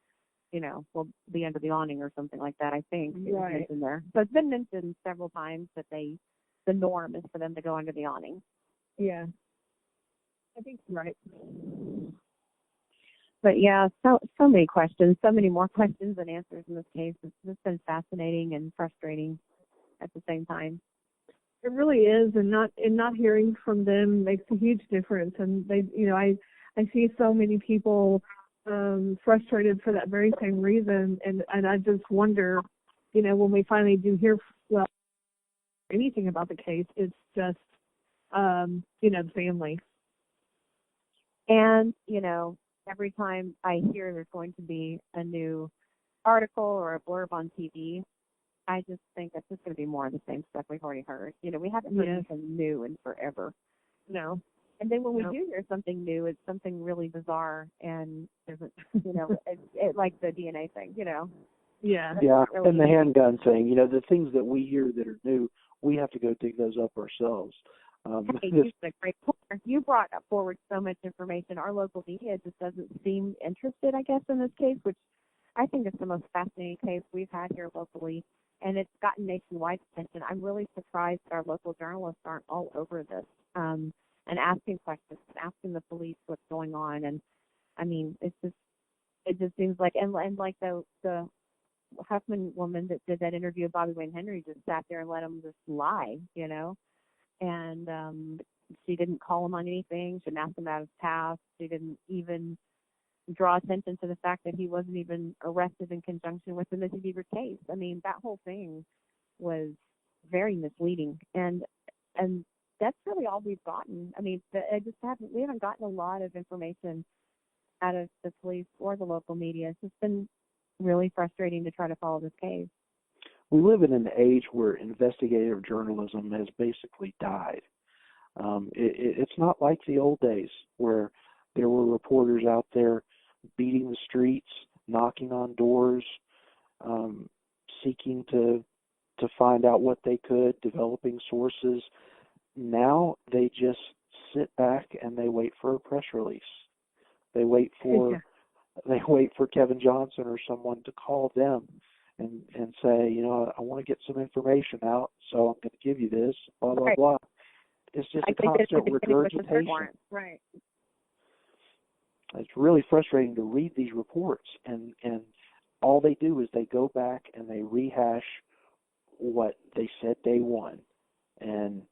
we'll be under the awning or something like that. I think it was mentioned there. So it's been mentioned several times that the norm is for them to go under the awning. Yeah, I think you're right. But yeah, so many questions, so many more questions than answers in this case. It's just been fascinating and frustrating at the same time. It really is, and not hearing from them makes a huge difference. And they, I see so many people frustrated for that very same reason, and I just wonder, when we finally do hear anything about the case, it's just the family. And every time I hear there's going to be a new article or a blurb on TV, I just think that's just going to be more of the same stuff we've already heard. We haven't heard anything new in forever. No. And then when we do hear something new, it's something really bizarre and isn't, it like the DNA thing, Yeah. Yeah, really, and the handgun thing, the things that we hear that are new, we have to go dig those up ourselves. Hey, you a great point. You brought forward so much information. Our local media just doesn't seem interested, I guess, in this case, which I think is the most fascinating case we've had here locally. And it's gotten nationwide attention. I'm really surprised that our local journalists aren't all over this and asking questions, asking the police what's going on. And I mean, it just seems like, and like the Huffman woman that did that interview with Bobby Wayne Henry just sat there and let him just lie, and she didn't call him on anything. She didn't ask him about his past. She didn't even draw attention to the fact that he wasn't even arrested in conjunction with the Missy Bevers case. I mean, that whole thing was very misleading, and that's really all we've gotten. I mean, we haven't gotten a lot of information out of the police or the local media. It's just been really frustrating to try to follow this case. We live in an age where investigative journalism has basically died. It's not like the old days where there were reporters out there beating the streets, knocking on doors, seeking to find out what they could, developing sources. Now they just sit back and they wait for a press release. They wait for Kevin Johnson or someone to call them and say, I want to get some information out, so I'm going to give you this, blah, blah, blah. It's just a constant regurgitation. Right. It's really frustrating to read these reports, and all they do is they go back and they rehash what they said day one, and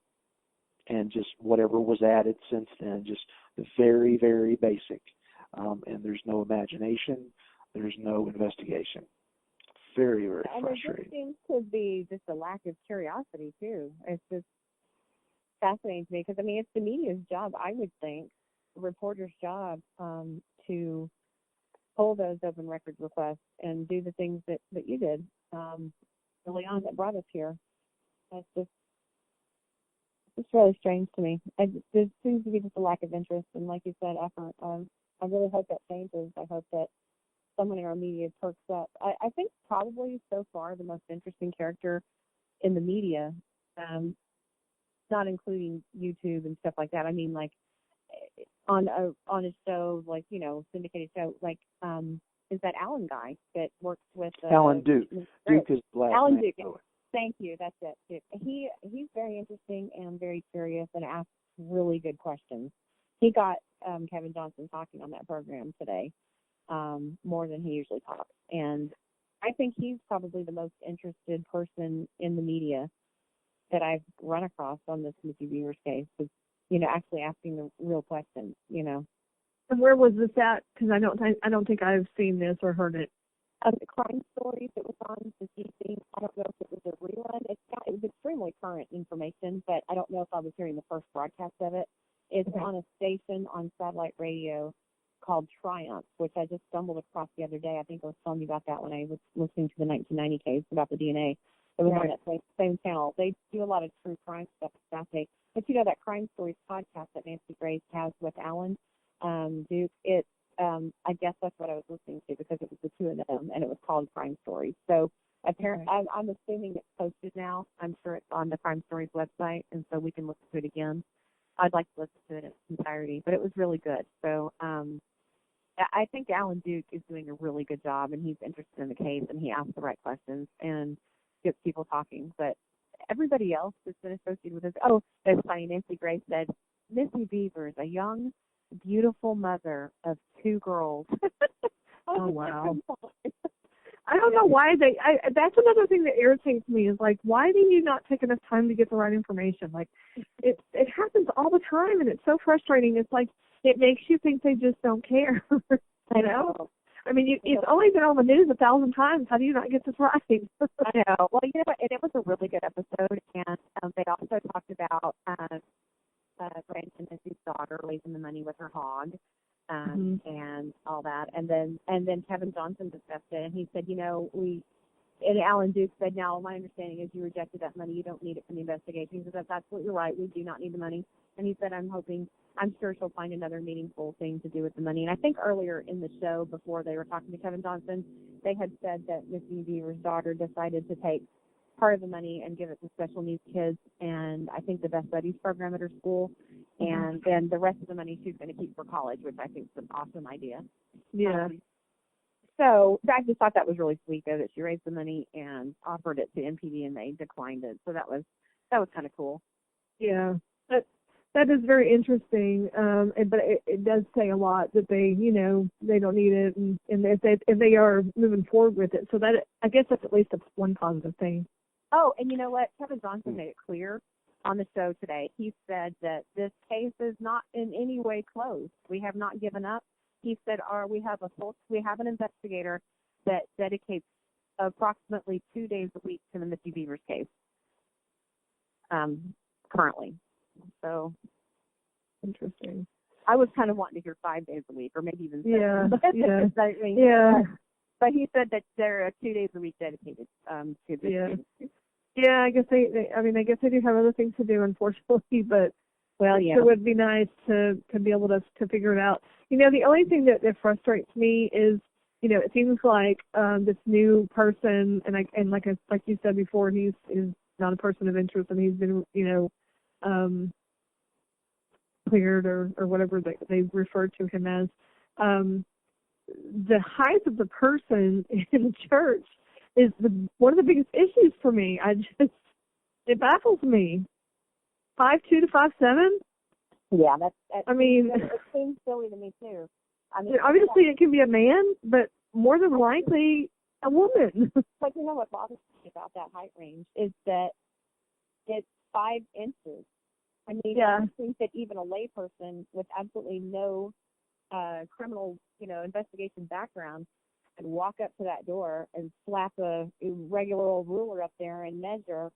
just whatever was added since then, just very, very basic. And there's no imagination, there's no investigation. Very, very frustrating. And it just seems to be just a lack of curiosity too. It's just fascinating to me because it's the media's job, I would think, the reporter's job, to hold those open records requests and do the things that you did early on that brought us here. It's really strange to me. There seems to be just a lack of interest and, like you said, effort. I really hope that changes. I hope that someone in our media perks up. I think probably so far the most interesting character in the media, not including YouTube and stuff like that. I mean, like on a show like, syndicated show like is that Alan guy that works with Alan Duke. Duke is the last Alan name. Duke. Thank you. That's it. Duke. He's very interesting and very curious and asks really good questions. He got Kevin Johnson talking on that program today more than he usually talks, and I think he's probably the most interested person in the media that I've run across on this Missy Bevers case. Because actually asking the real questions. And where was this at? Because I don't think I've seen this or heard it. The Crime Stories, it was on the CC. I don't know if it was a rerun. It was extremely current information, but I don't know if I was hearing the first broadcast of it. It's on a station on satellite radio called Triumph, which I just stumbled across the other day. I think I was telling you about that when I was listening to the 1990 case about the DNA. It was on that same channel. They do a lot of true crime stuff. It's fascinating. But that Crime Stories podcast that Nancy Grace has with Alan Duke, I guess that's what I was listening to because it was the two of them, and it was called Crime Stories. So apparently, I'm assuming it's posted now. I'm sure it's on the Crime Stories website, and so we can listen to it again. I'd like to listen to it in its entirety, but it was really good. So I think Alan Duke is doing a really good job, and he's interested in the case, and he asks the right questions and gets people talking. But everybody else that's been associated with this, that's funny, Nancy Grace said, Missy Bevers, a young, beautiful mother of two girls. Oh, wow. I don't know why that's another thing that irritates me is like, why do you not take enough time to get the right information? Like, it happens all the time, and it's so frustrating. It's like, it makes you think they just don't care. I know. I mean, it's only been on the news 1,000 times. How do you not get this right? I know. Well, what? It was a really good episode, and they also talked about Brandon and his daughter raising the money with her hog, and all that. And then Kevin Johnson discussed it, and he said, and Alan Duke said, now my understanding is you rejected that money. You don't need it for the investigation. He said, that's absolutely right. We do not need the money. And he said, I'm sure she'll find another meaningful thing to do with the money. And I think earlier in the show, before they were talking to Kevin Johnson, they had said that Missy Bevers' daughter decided to take part of the money and give it to special needs kids, and I think the Best Buddies program at her school, and then the rest of the money she's going to keep for college, which I think is an awesome idea. Yeah. So I just thought that was really sweet, though, that she raised the money and offered it to MPD, and they declined it. So that was kind of cool. Yeah, that is very interesting. But it does say a lot that they don't need it, and if they are moving forward with it. So that, I guess, that's at least one positive thing. Oh, and you know what? Kevin Johnson made it clear on the show today. He said that this case is not in any way closed. We have not given up. He said, we have an investigator that dedicates approximately 2 days a week to the Missy Bevers case currently. So interesting. I was kind of wanting to hear 5 days a week, or maybe even 7. Yeah. But he said that there are 2 days a week dedicated to this case. Yeah, I guess they do have other things to do, unfortunately, but it would be nice to be able to figure it out. The only thing that frustrates me is, it seems like this new person, and like you said before, he's not a person of interest, and he's been, cleared or whatever they refer to him as. The height of the person in the church is one of the biggest issues for me. It baffles me. 5'2" to 5'7". Yeah, it seems silly to me too. I mean, obviously it can be a man, but more than likely a woman. But what bothers me about that height range is that it's 5 inches. I mean, I think that even a layperson with absolutely no criminal, investigation background could walk up to that door and slap a regular old ruler up there and measure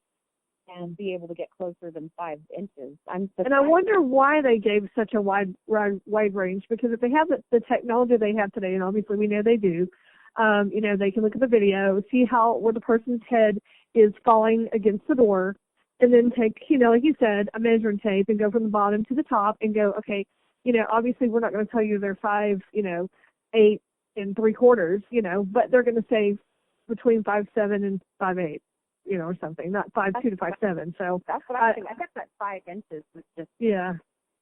and be able to get closer than 5 inches. And I wonder why they gave such a wide range, because if they have the technology they have today, and obviously we know they do, they can look at the video, see where the person's head is falling against the door, and then take, like you said, a measuring tape and go from the bottom to the top and go, okay, obviously we're not going to tell you they're 5, 8 3/4, but they're going to say between 5'7" and 5'8", or something, not 5'2" to 5'7". So that's what I think. I guess that 5 inches was just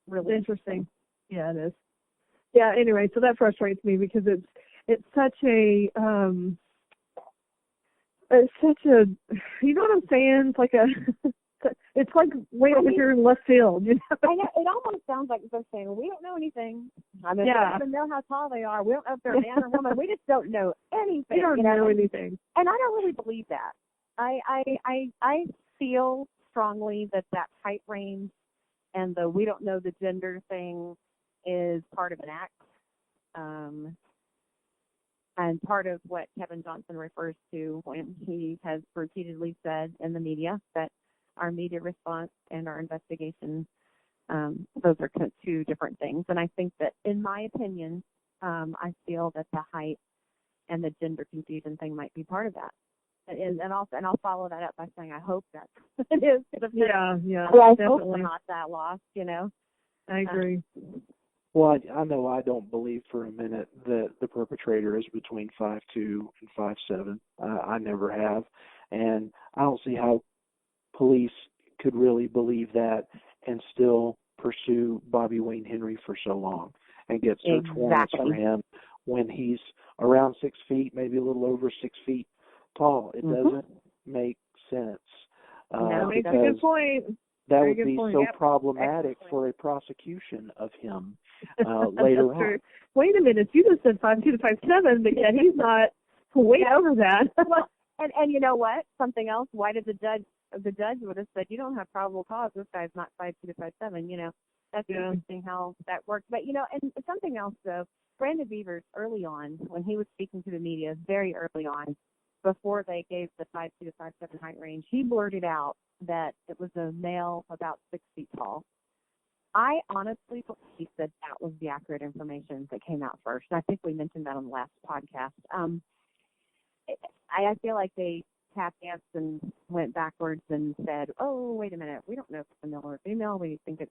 really interesting. Yeah, it is. Yeah. Anyway, so that frustrates me because it's such a you know what I'm saying? It's like it's like way over here in left field. You know? I know, it almost sounds like they're saying, well, we don't know anything. I mean, we don't even know how tall they are. We don't know if they're a man or woman. We just don't know anything. We don't know anything. And I don't really believe that. I feel strongly that height range and the we don't know the gender thing is part of an act. And part of what Kevin Johnson refers to when he has repeatedly said in the media that our media response and our investigation, those are two different things. And I think that, in my opinion, I feel that the height and the gender confusion thing might be part of that. And I'll follow that up by saying I hope that it is. Yeah, well, I definitely. hope we're not that lost, you know. I agree. Well, I know I don't believe for a minute that the perpetrator is between 5'2" and 5'7". I never have. And I don't see how police could really believe that and still pursue Bobby Wayne Henry for so long and get search warrants for him when he's around 6 feet, maybe a little over 6 feet tall. It doesn't make sense. No, that's a good point. That would be so problematic for a prosecution of him later on. True. Wait a minute, you just said 5'2" to 5'7", but yet he's not way over that. Well, and you know what? Something else. Why did the judge would have said you don't have probable cause? This guy's not 5'2" to 5'7". You know, that's interesting how that works. But you know, and something else though. Brandon Bevers early on when he was speaking to the media, very early on, before they gave the 5'2" to 5'7" height range, he blurted out that it was a male about 6 feet tall. I honestly believe that was the accurate information that came out first. And I think we mentioned that on the last podcast. I feel like they tap danced and went backwards and said, oh, wait a minute, we don't know if it's a male or a female. We think it's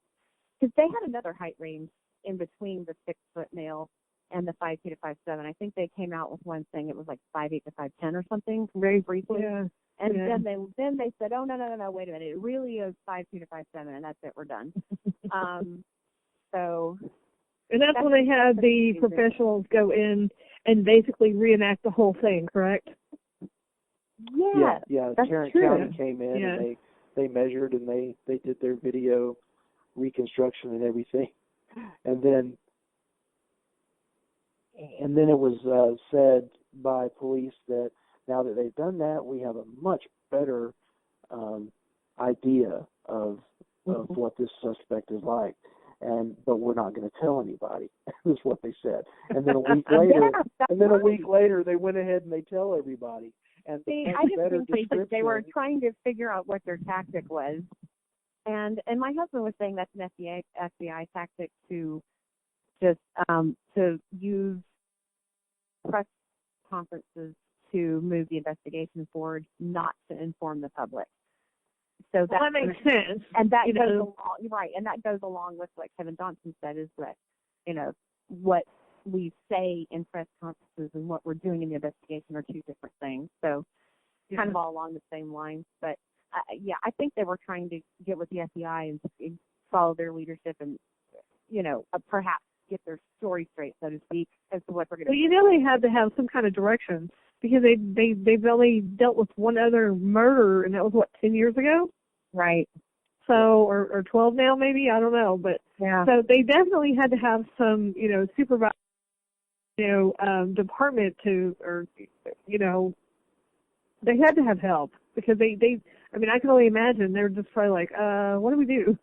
because they had another height range in between the 6-foot male and the 5'2" to 5'7". I think they came out with one thing. It was like 5'8" to 5'10" or something, very briefly. Yeah. And then they said, oh, no, wait a minute. It really is 5'2" to 5'7", and that's it. We're done. So. And that's when they had the professionals go in and basically reenact the whole thing, correct? Yeah. Tarrant County came in and they measured and they did their video reconstruction and everything. And then it was said by police that now that they've done that, we have a much better idea of what this suspect is like, but we're not going to tell anybody. Is what they said. And then a week later, they went ahead and they tell everybody. And I just think that they were trying to figure out what their tactic was, and my husband was saying that's an FBI tactic to just to use press conferences to move the investigation forward, not to inform the public. So that makes sense. And that goes along, right? And that goes along with what Kevin Johnson said is that, you know, what we say in press conferences and what we're doing in the investigation are two different things. So kind of all along the same lines. But I think they were trying to get with the FBI and follow their leadership and, you know, perhaps get their story straight, so to speak, as to what they're going to do. Well, you know, they had to have some kind of direction because they've only dealt with one other murder, and that was, 10 years ago? Right. So, or 12 now, maybe, I don't know. But so they definitely had to have some, you know, supervisor, you know, department to, or, you know, they had to have help because I mean, I can only imagine they're just probably like, what do we do?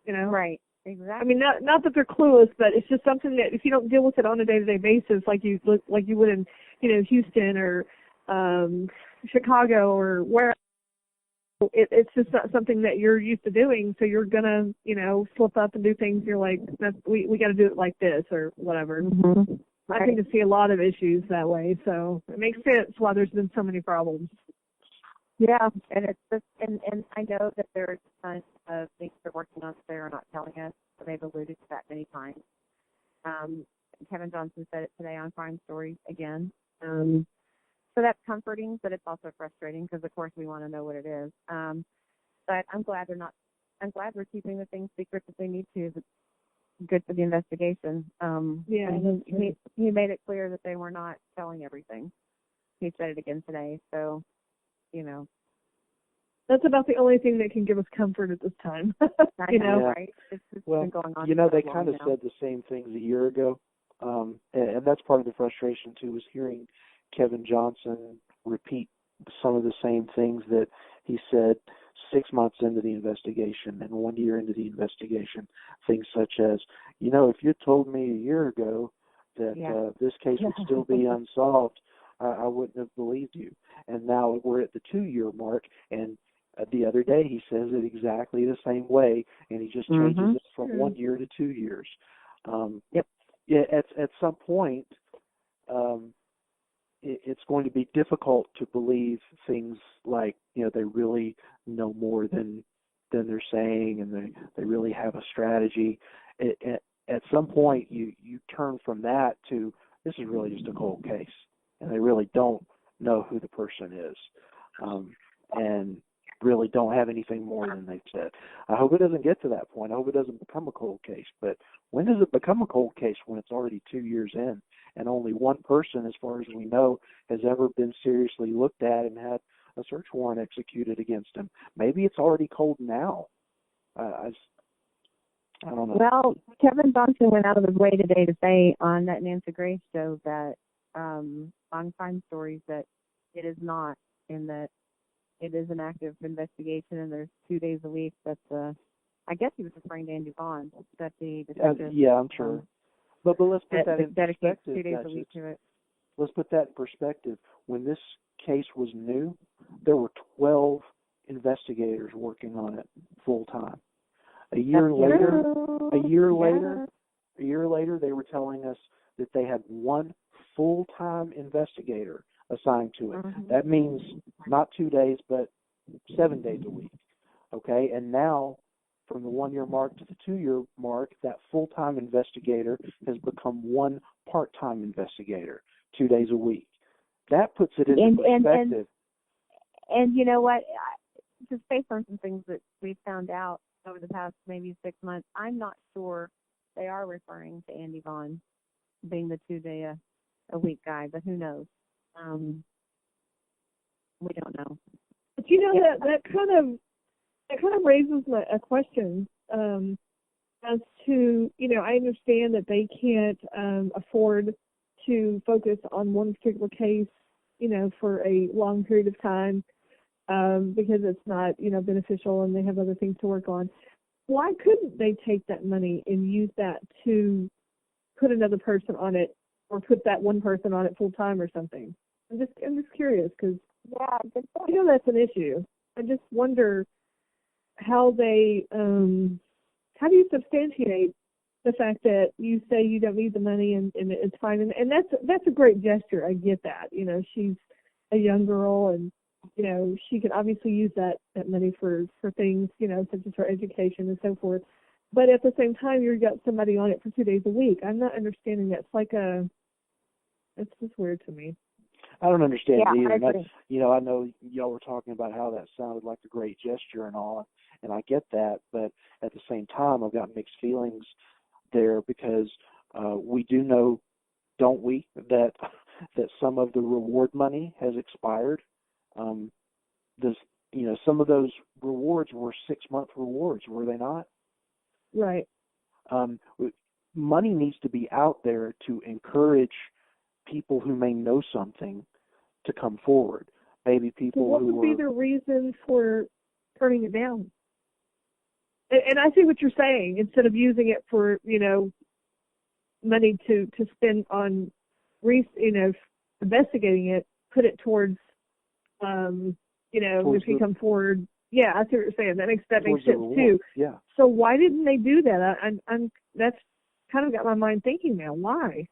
You know? Right. Exactly. I mean, not that they're clueless, but it's just something that if you don't deal with it on a day-to-day basis, like you would in, you know, Houston or Chicago or where, it's just not something that you're used to doing. So you're gonna, you know, slip up and do things. You're like, we got to do it like this or whatever. Mm-hmm. I think I see a lot of issues that way. So it makes sense why there's been so many problems. Yeah, and it's just, and I know that there's tons of things they're working on that they're not telling us. So they've alluded to that many times. Kevin Johnson said it today on Crime Stories again. So that's comforting, but it's also frustrating because, of course, we want to know what it is. But I'm glad they're keeping the things secret that they need to. good for the investigation. Yeah, and he made it clear that they were not telling everything. He said it again today. So, that's about the only thing that can give us comfort at this time. Right? It's well, been going on. they so kind of now. said the same things a year ago, and that's part of the frustration too, was hearing Kevin Johnson repeat some of the same things that he said 6 months into the investigation and 1 year into the investigation. Things such as, if you told me a year ago that this case would still be unsolved, I wouldn't have believed you. And now we're at the 2-year mark, and the other day he says it exactly the same way, and he just changes it from 1 year to 2 years. Yep. Yeah, at some point, it's going to be difficult to believe things like, they really know more than they're saying, and they really have a strategy. At some point, you turn from that to, this is really just a cold case, and they really don't know who the person is, and really don't have anything more than they've said. I hope it doesn't get to that point. I hope it doesn't become a cold case. But when does it become a cold case? When it's already 2 years in, and only one person, as far as we know, has ever been seriously looked at and had a search warrant executed against him. Maybe it's already cold now. I don't know. Well, Kevin Johnson went out of his way today to say on that Nancy Grace show that on Crime Stories that it is not, in that it is an active investigation, and there's 2 days a week. That's I guess he was referring to Andy Vaughn, that the detective. Yeah, I'm sure. But let's put that in perspective. 2 days a week to it. Let's put that in perspective. When this case was new, there were 12 investigators working on it full time. A year later, they were telling us that they had one full-time investigator assigned to it. That means not 2 days, but 7 days a week. Okay, and now from the 1 year mark to the 2 year mark, that full-time investigator has become one part-time investigator, 2 days a week. That puts it into perspective. And you know what? Just based on some things that we've found out over the past maybe 6 months, I'm not sure they are referring to Andy Vaughn being the 2 day a week guy, but who knows? We don't know. But that kind of raises a question as to, I understand that they can't afford to focus on one particular case, for a long period of time because it's not, beneficial, and they have other things to work on. Why couldn't they take that money and use that to put another person on it, or put that one person on it full time or something? I'm just curious, because that's an issue. I just wonder how they how do you substantiate the fact that you say you don't need the money and it's fine, and that's a great gesture. I get that. She's a young girl, and she could obviously use that money for things, such as her education and so forth. But at the same time, you've got somebody on it for 2 days a week. I'm not understanding that. It's just weird to me. I don't understand it either. I agree. I know y'all were talking about how that sounded like a great gesture and all, and I get that. But at the same time, I've got mixed feelings there, because we do know, don't we, that some of the reward money has expired. Some of those rewards were 6-month rewards, were they not? Right. Money needs to be out there to encourage people who may know something to come forward. Maybe people what would be the reason for turning it down? And I see what you're saying. Instead of using it for, money to spend on, investigating it, put it towards, if you come forward. Yeah, I see what you're saying. That makes sense too. Yeah. So why didn't they do that? I'm that's kind of got my mind thinking now. Why?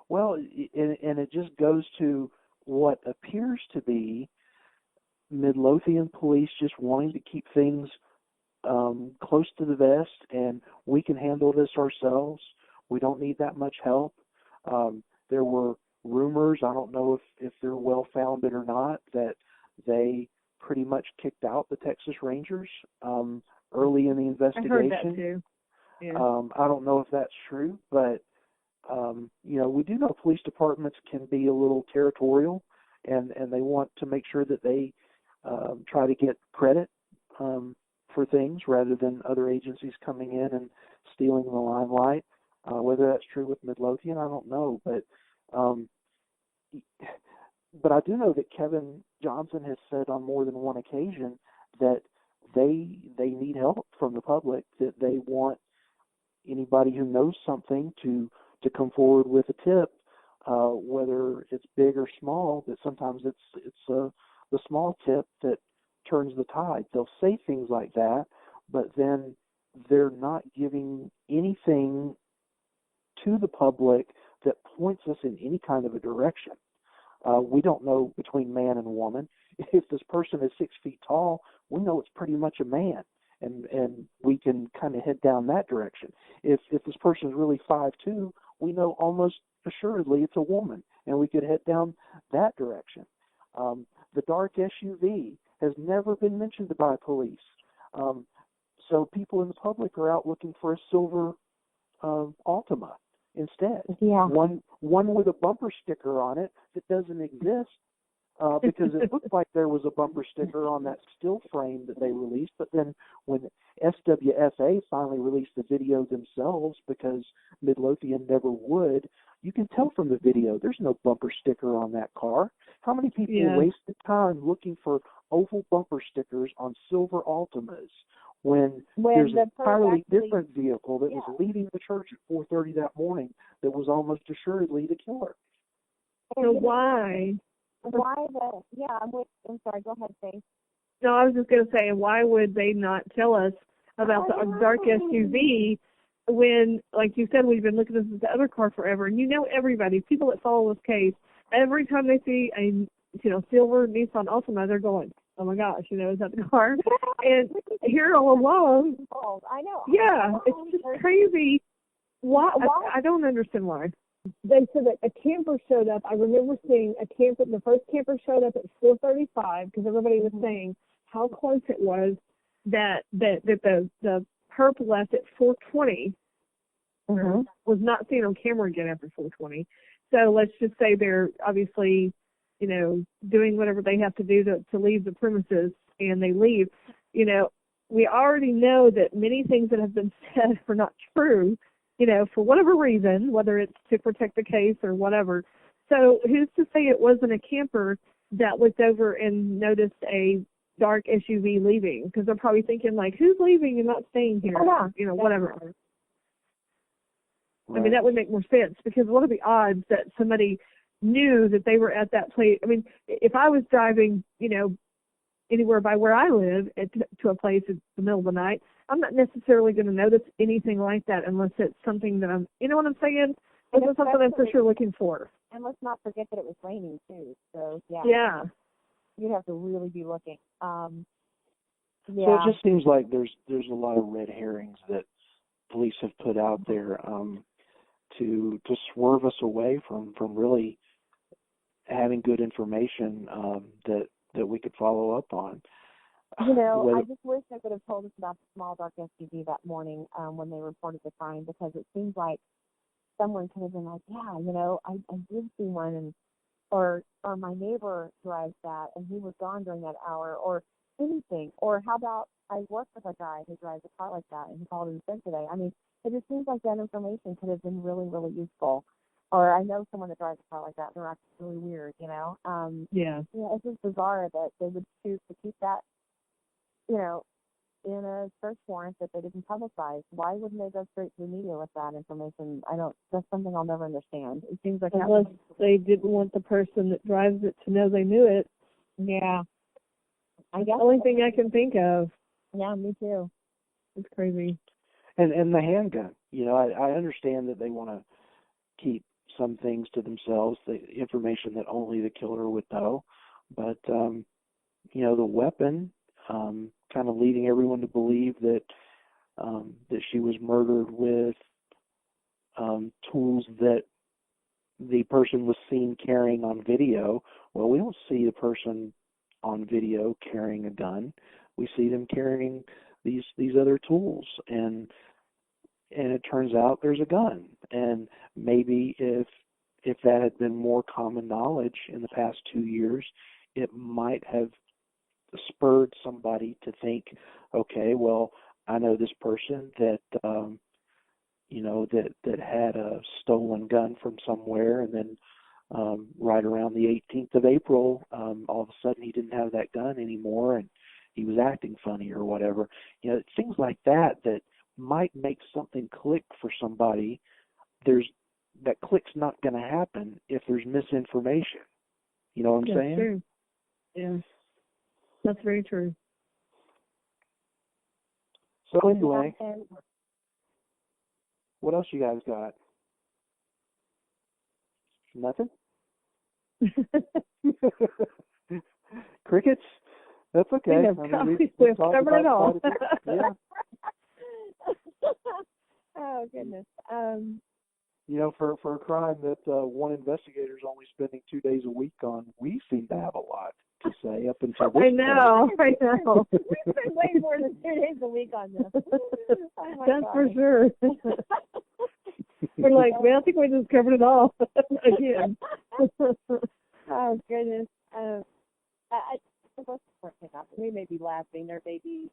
Well, and it just goes to what appears to be Midlothian police just wanting to keep things close to the vest, and we can handle this ourselves. We don't need that much help. There were rumors, I don't know if they're well-founded or not, that they pretty much kicked out the Texas Rangers early in the investigation. I heard that too. Yeah. I don't know if that's true, but we do know police departments can be a little territorial, and they want to make sure that they try to get credit for things rather than other agencies coming in and stealing the limelight. Whether that's true with Midlothian, I don't know, but I do know that Kevin Johnson has said on more than one occasion that they need help from the public, that they want anybody who knows something to come forward with a tip, whether it's big or small. That sometimes it's the small tip that turns the tide. They'll say things like that, but then they're not giving anything to the public that points us in any kind of a direction. We don't know between man and woman. If this person is 6 feet tall, we know it's pretty much a man, and we can kind of head down that direction. If this person is really 5'2", we know almost assuredly it's a woman, and we could head down that direction. The dark SUV has never been mentioned by police. So people in the public are out looking for a silver Altima instead. Yeah. One with a bumper sticker on it that doesn't exist, because it looked like there was a bumper sticker on that still frame that they released. But then when SWFA finally released the video themselves, because Midlothian never would, you can tell from the video there's no bumper sticker on that car. How many people wasted time looking for oval bumper stickers on silver Altimas when there's an entirely different vehicle that was leaving the church at 4:30 that morning that was almost assuredly the killer? So why? I'm sorry, go ahead, Faith. No, I was just going to say, why would they not tell us about the dark SUV when, like you said, we've been looking at this other car forever, and everybody, people that follow this case, every time they see a silver Nissan Altima, they're going, oh my gosh, is that the car? And here all along, I know. Yeah, it's just crazy. Why? I don't understand why. They said that a camper showed up. I remember seeing the first camper showed up at 4:35 because everybody was saying how close it was that the perp left at 4:20 was not seen on camera again after 4:20. So let's just say they're obviously, doing whatever they have to do to leave the premises, and they leave. We already know that many things that have been said are not true, for whatever reason, whether it's to protect the case or whatever. So who's to say it wasn't a camper that looked over and noticed a dark SUV leaving? Because they're probably thinking, like, who's leaving and not staying here? Whatever. Right. I mean, that would make more sense, because what are the odds that somebody knew that they were at that place? I mean, if I was driving, anywhere by where I live to a place in the middle of the night, I'm not necessarily going to notice anything like that unless it's something that I'm, what I'm saying? Unless it's something I'm for sure looking for. And let's not forget that it was raining too. So yeah, you'd have to really be looking. So it just seems like there's a lot of red herrings that police have put out there to swerve us away from really having good information that we could follow up on. I just wish they could have told us about the small dark SUV that morning when they reported the crime, because it seems like someone could have been like, I did see one, and or my neighbor drives that and he was gone during that hour, or anything. Or how about I work with a guy who drives a car like that and he called in sick today. I mean, it just seems like that information could have been really, really useful. Or I know someone that drives a car like that. They're actually really weird, it's just bizarre that they would choose to keep that, in a search warrant that they didn't publicize. Why wouldn't they go straight to the media with that information? That's something I'll never understand. It seems like unless they didn't want the person that drives it to know they knew it. Yeah. I guess the only thing I can think of. Yeah, me too. It's crazy. And the handgun. I understand that they want to keep some things to themselves, the information that only the killer would know. But, the weapon, kind of leading everyone to believe that she was murdered with tools that the person was seen carrying on video. Well, we don't see the person on video carrying a gun. We see them carrying these other tools. And, and it turns out there's a gun. And maybe if that had been more common knowledge in the past 2 years, it might have spurred somebody to think, okay, well, I know this person that that had a stolen gun from somewhere, and then right around the 18th of April, all of a sudden he didn't have that gun anymore, and he was acting funny or whatever. Things like that might make something click for somebody. That click's not going to happen if there's misinformation. You know what I'm saying? True. Yeah, that's very true. So anyway, what else you guys got? Nothing? Crickets? That's okay. We've covered it all. Yeah. Oh, goodness. For a crime that one investigator is only spending 2 days a week on, we seem to have a lot to say up until this I know. We've been way more than 2 days a week on this. Oh, that's for sure. We're like, I think we just covered it all again. Oh, goodness. We may be laughing. There may be,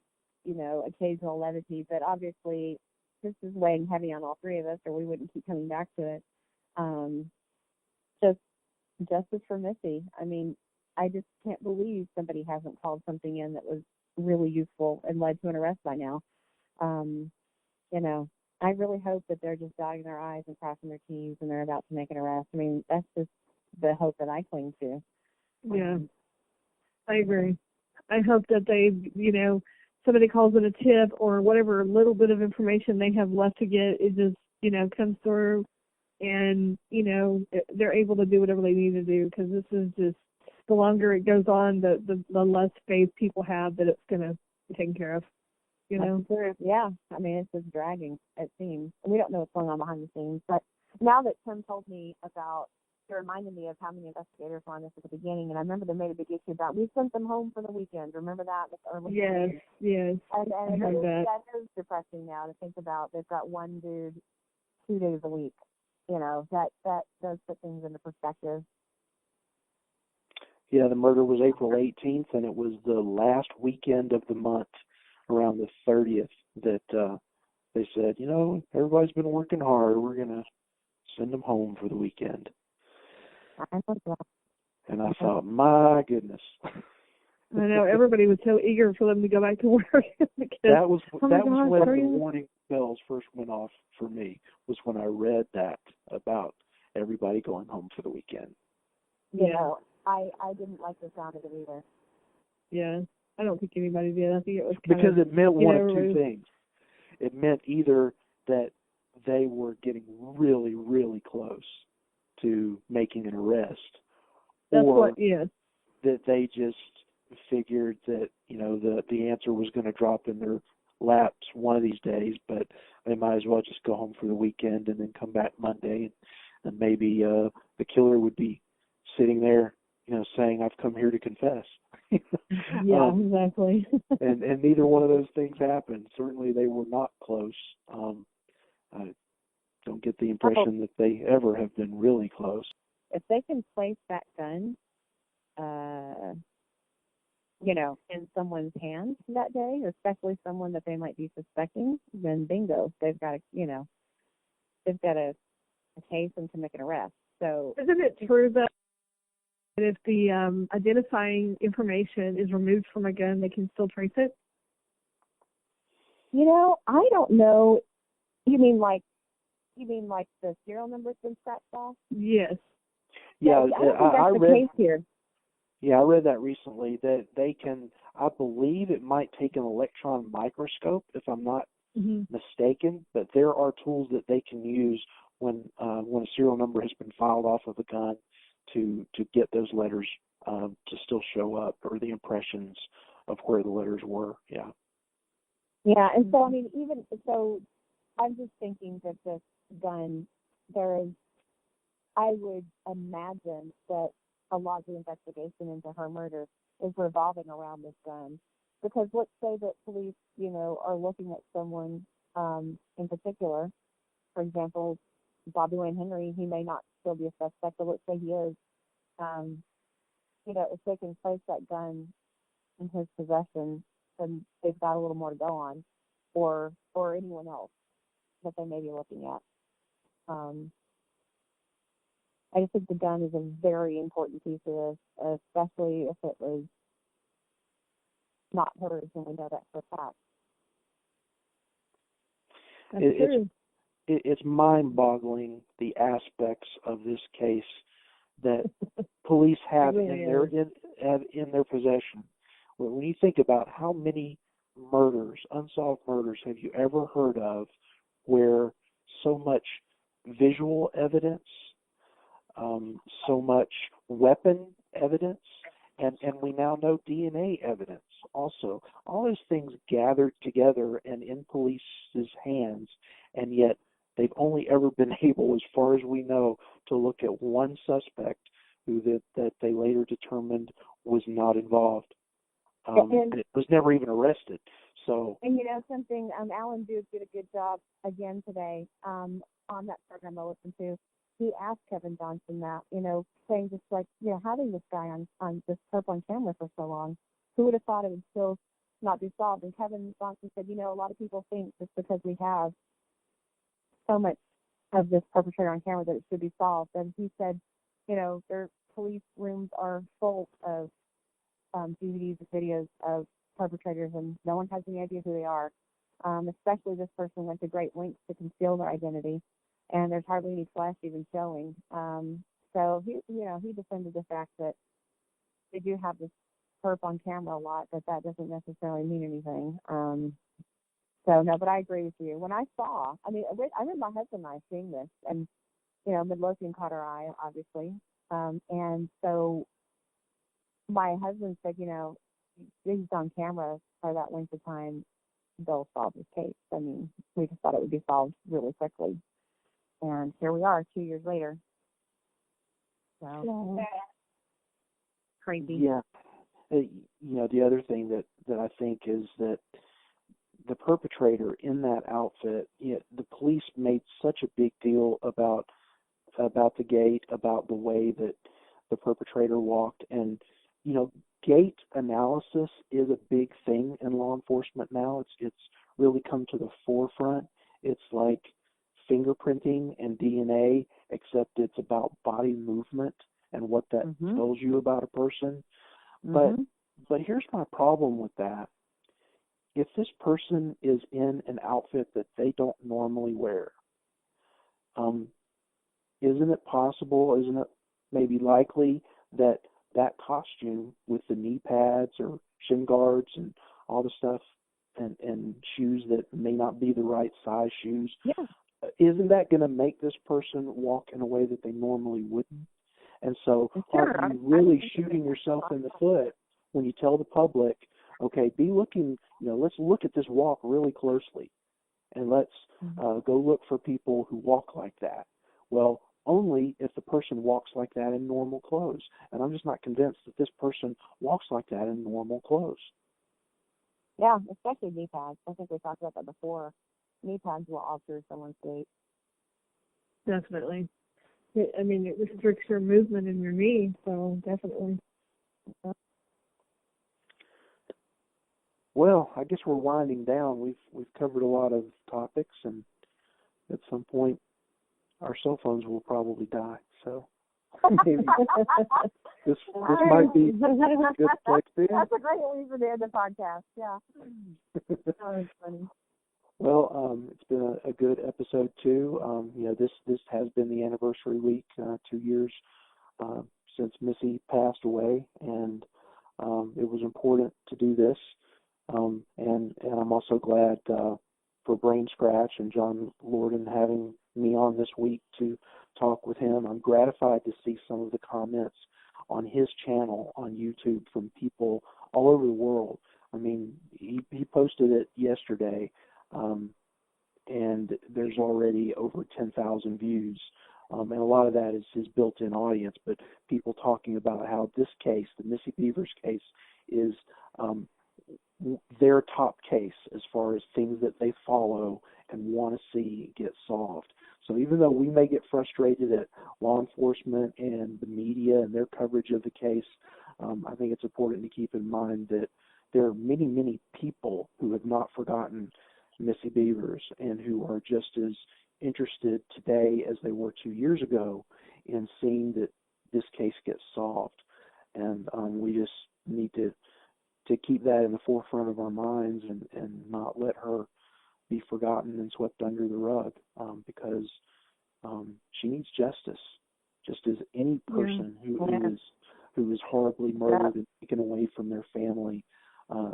occasional levity, but obviously this is weighing heavy on all three of us, or we wouldn't keep coming back to it. Just justice for Missy. I mean, I just can't believe somebody hasn't called something in that was really useful and led to an arrest by now. I really hope that they're just dotting their I's and crossing their T's and they're about to make an arrest. I mean, that's just the hope that I cling to. Yeah, I agree. I hope that they, somebody calls it a tip or whatever little bit of information they have left to get, it just, comes through and, they're able to do whatever they need to do, because this is just, the longer it goes on, the less faith people have that it's going to be taken care of, Yeah, I mean, it's just dragging, it seems. We don't know what's going on behind the scenes, but now that Tim told me about, it reminded me of how many investigators were on this at the beginning, and I remember they made a big issue about, we sent them home for the weekend. Remember that? Yes. And I heard that. That is depressing now to think about. They've got one dude 2 days a week. That does put things into perspective. Yeah, the murder was April 18th, and it was the last weekend of the month, around the 30th, that they said, everybody's been working hard. We're going to send them home for the weekend. I love that. And I thought, my goodness. I know, everybody was so eager for them to go back to work. That was when the warning bells first went off for me, was when I read that about everybody going home for the weekend. I didn't like the sound of it either. Yeah, I don't think anybody did. I think it was because it meant one of two things. It meant either that they were getting really, really close to making an arrest, or that they just figured that the answer was going to drop in their laps one of these days, but they might as well just go home for the weekend and then come back Monday, and maybe the killer would be sitting there, saying, "I've come here to confess." Yeah, exactly. and neither one of those things happened. Certainly, they were not close. I don't get the impression that they ever have been really close. If they can place that gun, in someone's hands that day, especially someone that they might be suspecting, then bingo, they've got a case and to make an arrest. So, isn't it true that if the identifying information is removed from a gun, they can still trace it? I don't know. You mean like the serial number's been scratched off? Yes. Yeah, I don't think that's the case here. Yeah, I read that recently, that they can, I believe it might take an electron microscope, if I'm not mistaken, but there are tools that they can use when a serial number has been filed off of a gun to get those letters to still show up, or the impressions of where the letters were. Yeah. Yeah, and so, I mean, I'm just thinking that this gun, I would imagine that a lot of the investigation into her murder is revolving around this gun. Because let's say that police, are looking at someone in particular. For example, Bobby Wayne Henry, he may not still be a suspect, but let's say he is. If they can place that gun in his possession, then they've got a little more to go on, or anyone else that they may be looking at. I just think the gun is a very important piece of this, especially if it was not hers, and we know that for a fact. That's true. It's mind-boggling, the aspects of this case that police have really in their possession. When you think about how many murders, unsolved murders, have you ever heard of where so much visual evidence, so much weapon evidence, and we now know DNA evidence also. All those things gathered together and in police's hands, and yet they've only ever been able, as far as we know, to look at one suspect who that they later determined was not involved. And it was never even arrested. So. And something, Alan Duke did a good job again today on that program I listened to. He asked Kevin Johnson that, saying just like, having this guy on this perp on camera for so long, who would have thought it would still not be solved? And Kevin Johnson said, a lot of people think just because we have so much of this perpetrator on camera that it should be solved. And he said, their police rooms are full of DVDs and videos of perpetrators, and no one has any idea who they are. Especially this person went to great lengths to conceal their identity, and there's hardly any flesh even showing. So he defended the fact that they do have this perp on camera a lot, but that doesn't necessarily mean anything. So no, but I agree with you. When I remember my husband and I seeing this, and Midlothian caught our eye, obviously, and so my husband said, he's on camera for that length of time, they'll solve this case. I mean, we just thought it would be solved really quickly, and here we are 2 years later. So crazy. Yeah. The other thing that I think is that the perpetrator in that outfit, the police made such a big deal about the gait, about the way that the perpetrator walked, and gait analysis is a big thing in law enforcement now. It's really come to the forefront. It's like fingerprinting and DNA, except it's about body movement and what that tells you about a person. But here's my problem with that. If this person is in an outfit that they don't normally wear, isn't it possible, isn't it maybe likely that costume with the knee pads or shin guards and all the stuff and shoes that may not be the right size shoes, isn't that going to make this person walk in a way that they normally wouldn't? And so are you really shooting yourself in the foot when you tell the public, okay, be looking, let's look at this walk really closely, and let's go look for people who walk like that? Well, only if the person walks like that in normal clothes. And I'm just not convinced that this person walks like that in normal clothes. Yeah, especially knee pads. I think we talked about that before. Knee pads will alter someone's gait. Definitely. I mean, it restricts your movement in your knee, so definitely. Well, I guess we're winding down. We've covered a lot of topics, and at some point our cell phones will probably die. So maybe this might be a good place to end. That's a great reason to end the podcast. Yeah. That was funny. Well, it's been a good episode too. This has been the anniversary week, 2 years since Missy passed away, and it was important to do this. And I'm also glad for Brain Scratch and John Lorden having me on this week to talk with him. I'm gratified to see some of the comments on his channel on YouTube from people all over the world. I mean, he posted it yesterday, and there's already over 10,000 views. And a lot of that is his built-in audience, but people talking about how this case, the Missy Bevers case, is their top case as far as things that they follow and want to see get solved. So even though we may get frustrated at law enforcement and the media and their coverage of the case, I think it's important to keep in mind that there are many, many people who have not forgotten Missy Bevers and who are just as interested today as they were 2 years ago in seeing that this case gets solved. And we just need to keep that in the forefront of our minds and not let her be forgotten and swept under the rug, because she needs justice, just as any person who is horribly murdered and taken away from their family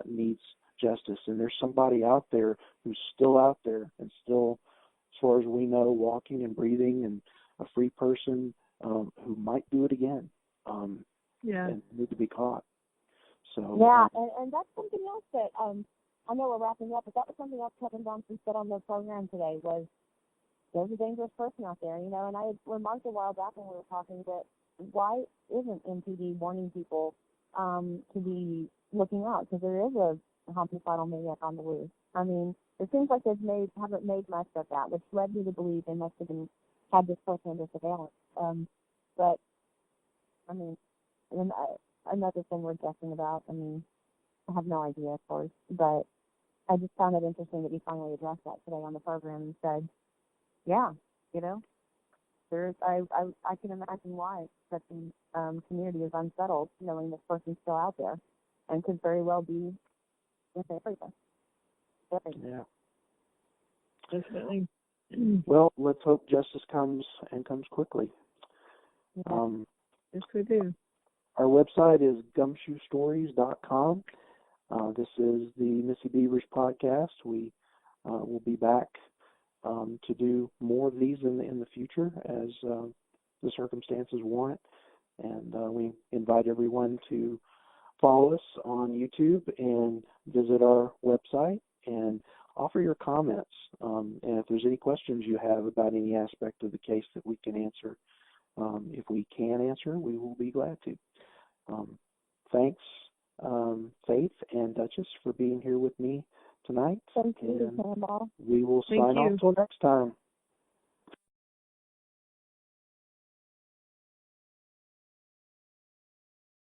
needs justice. And there's somebody out there who's still out there and still, as far as we know, walking and breathing and a free person who might do it again and need to be caught. So and that's something else that I know we're wrapping up, but that was something else Kevin Johnson said on the program today was there's a dangerous person out there, and I had remarked a while back when we were talking that why isn't MPD warning people to be looking out, because there is a homicidal maniac on the loose. I mean, it seems like they haven't made much of that, which led me to believe they must have had this person under surveillance. But I mean, and another thing we're guessing about, I mean, I have no idea, of course, but I just found it interesting that he finally addressed that today on the program and said, there's, I can imagine why such a community is unsettled, knowing this person's still out there and could very well be with everything. Yeah. Definitely. Well, let's hope justice comes quickly. Yeah. Yes, we do. Our website is gumshoestories.com. This is the Missy Bevers podcast. We will be back to do more of these in the future as the circumstances warrant. And we invite everyone to follow us on YouTube and visit our website and offer your comments. And if there's any questions you have about any aspect of the case that we can answer, if we can answer, we will be glad to. Thanks, Faith and Duchess, for being here with me tonight. Thank you, Pamela. We will sign off until next time.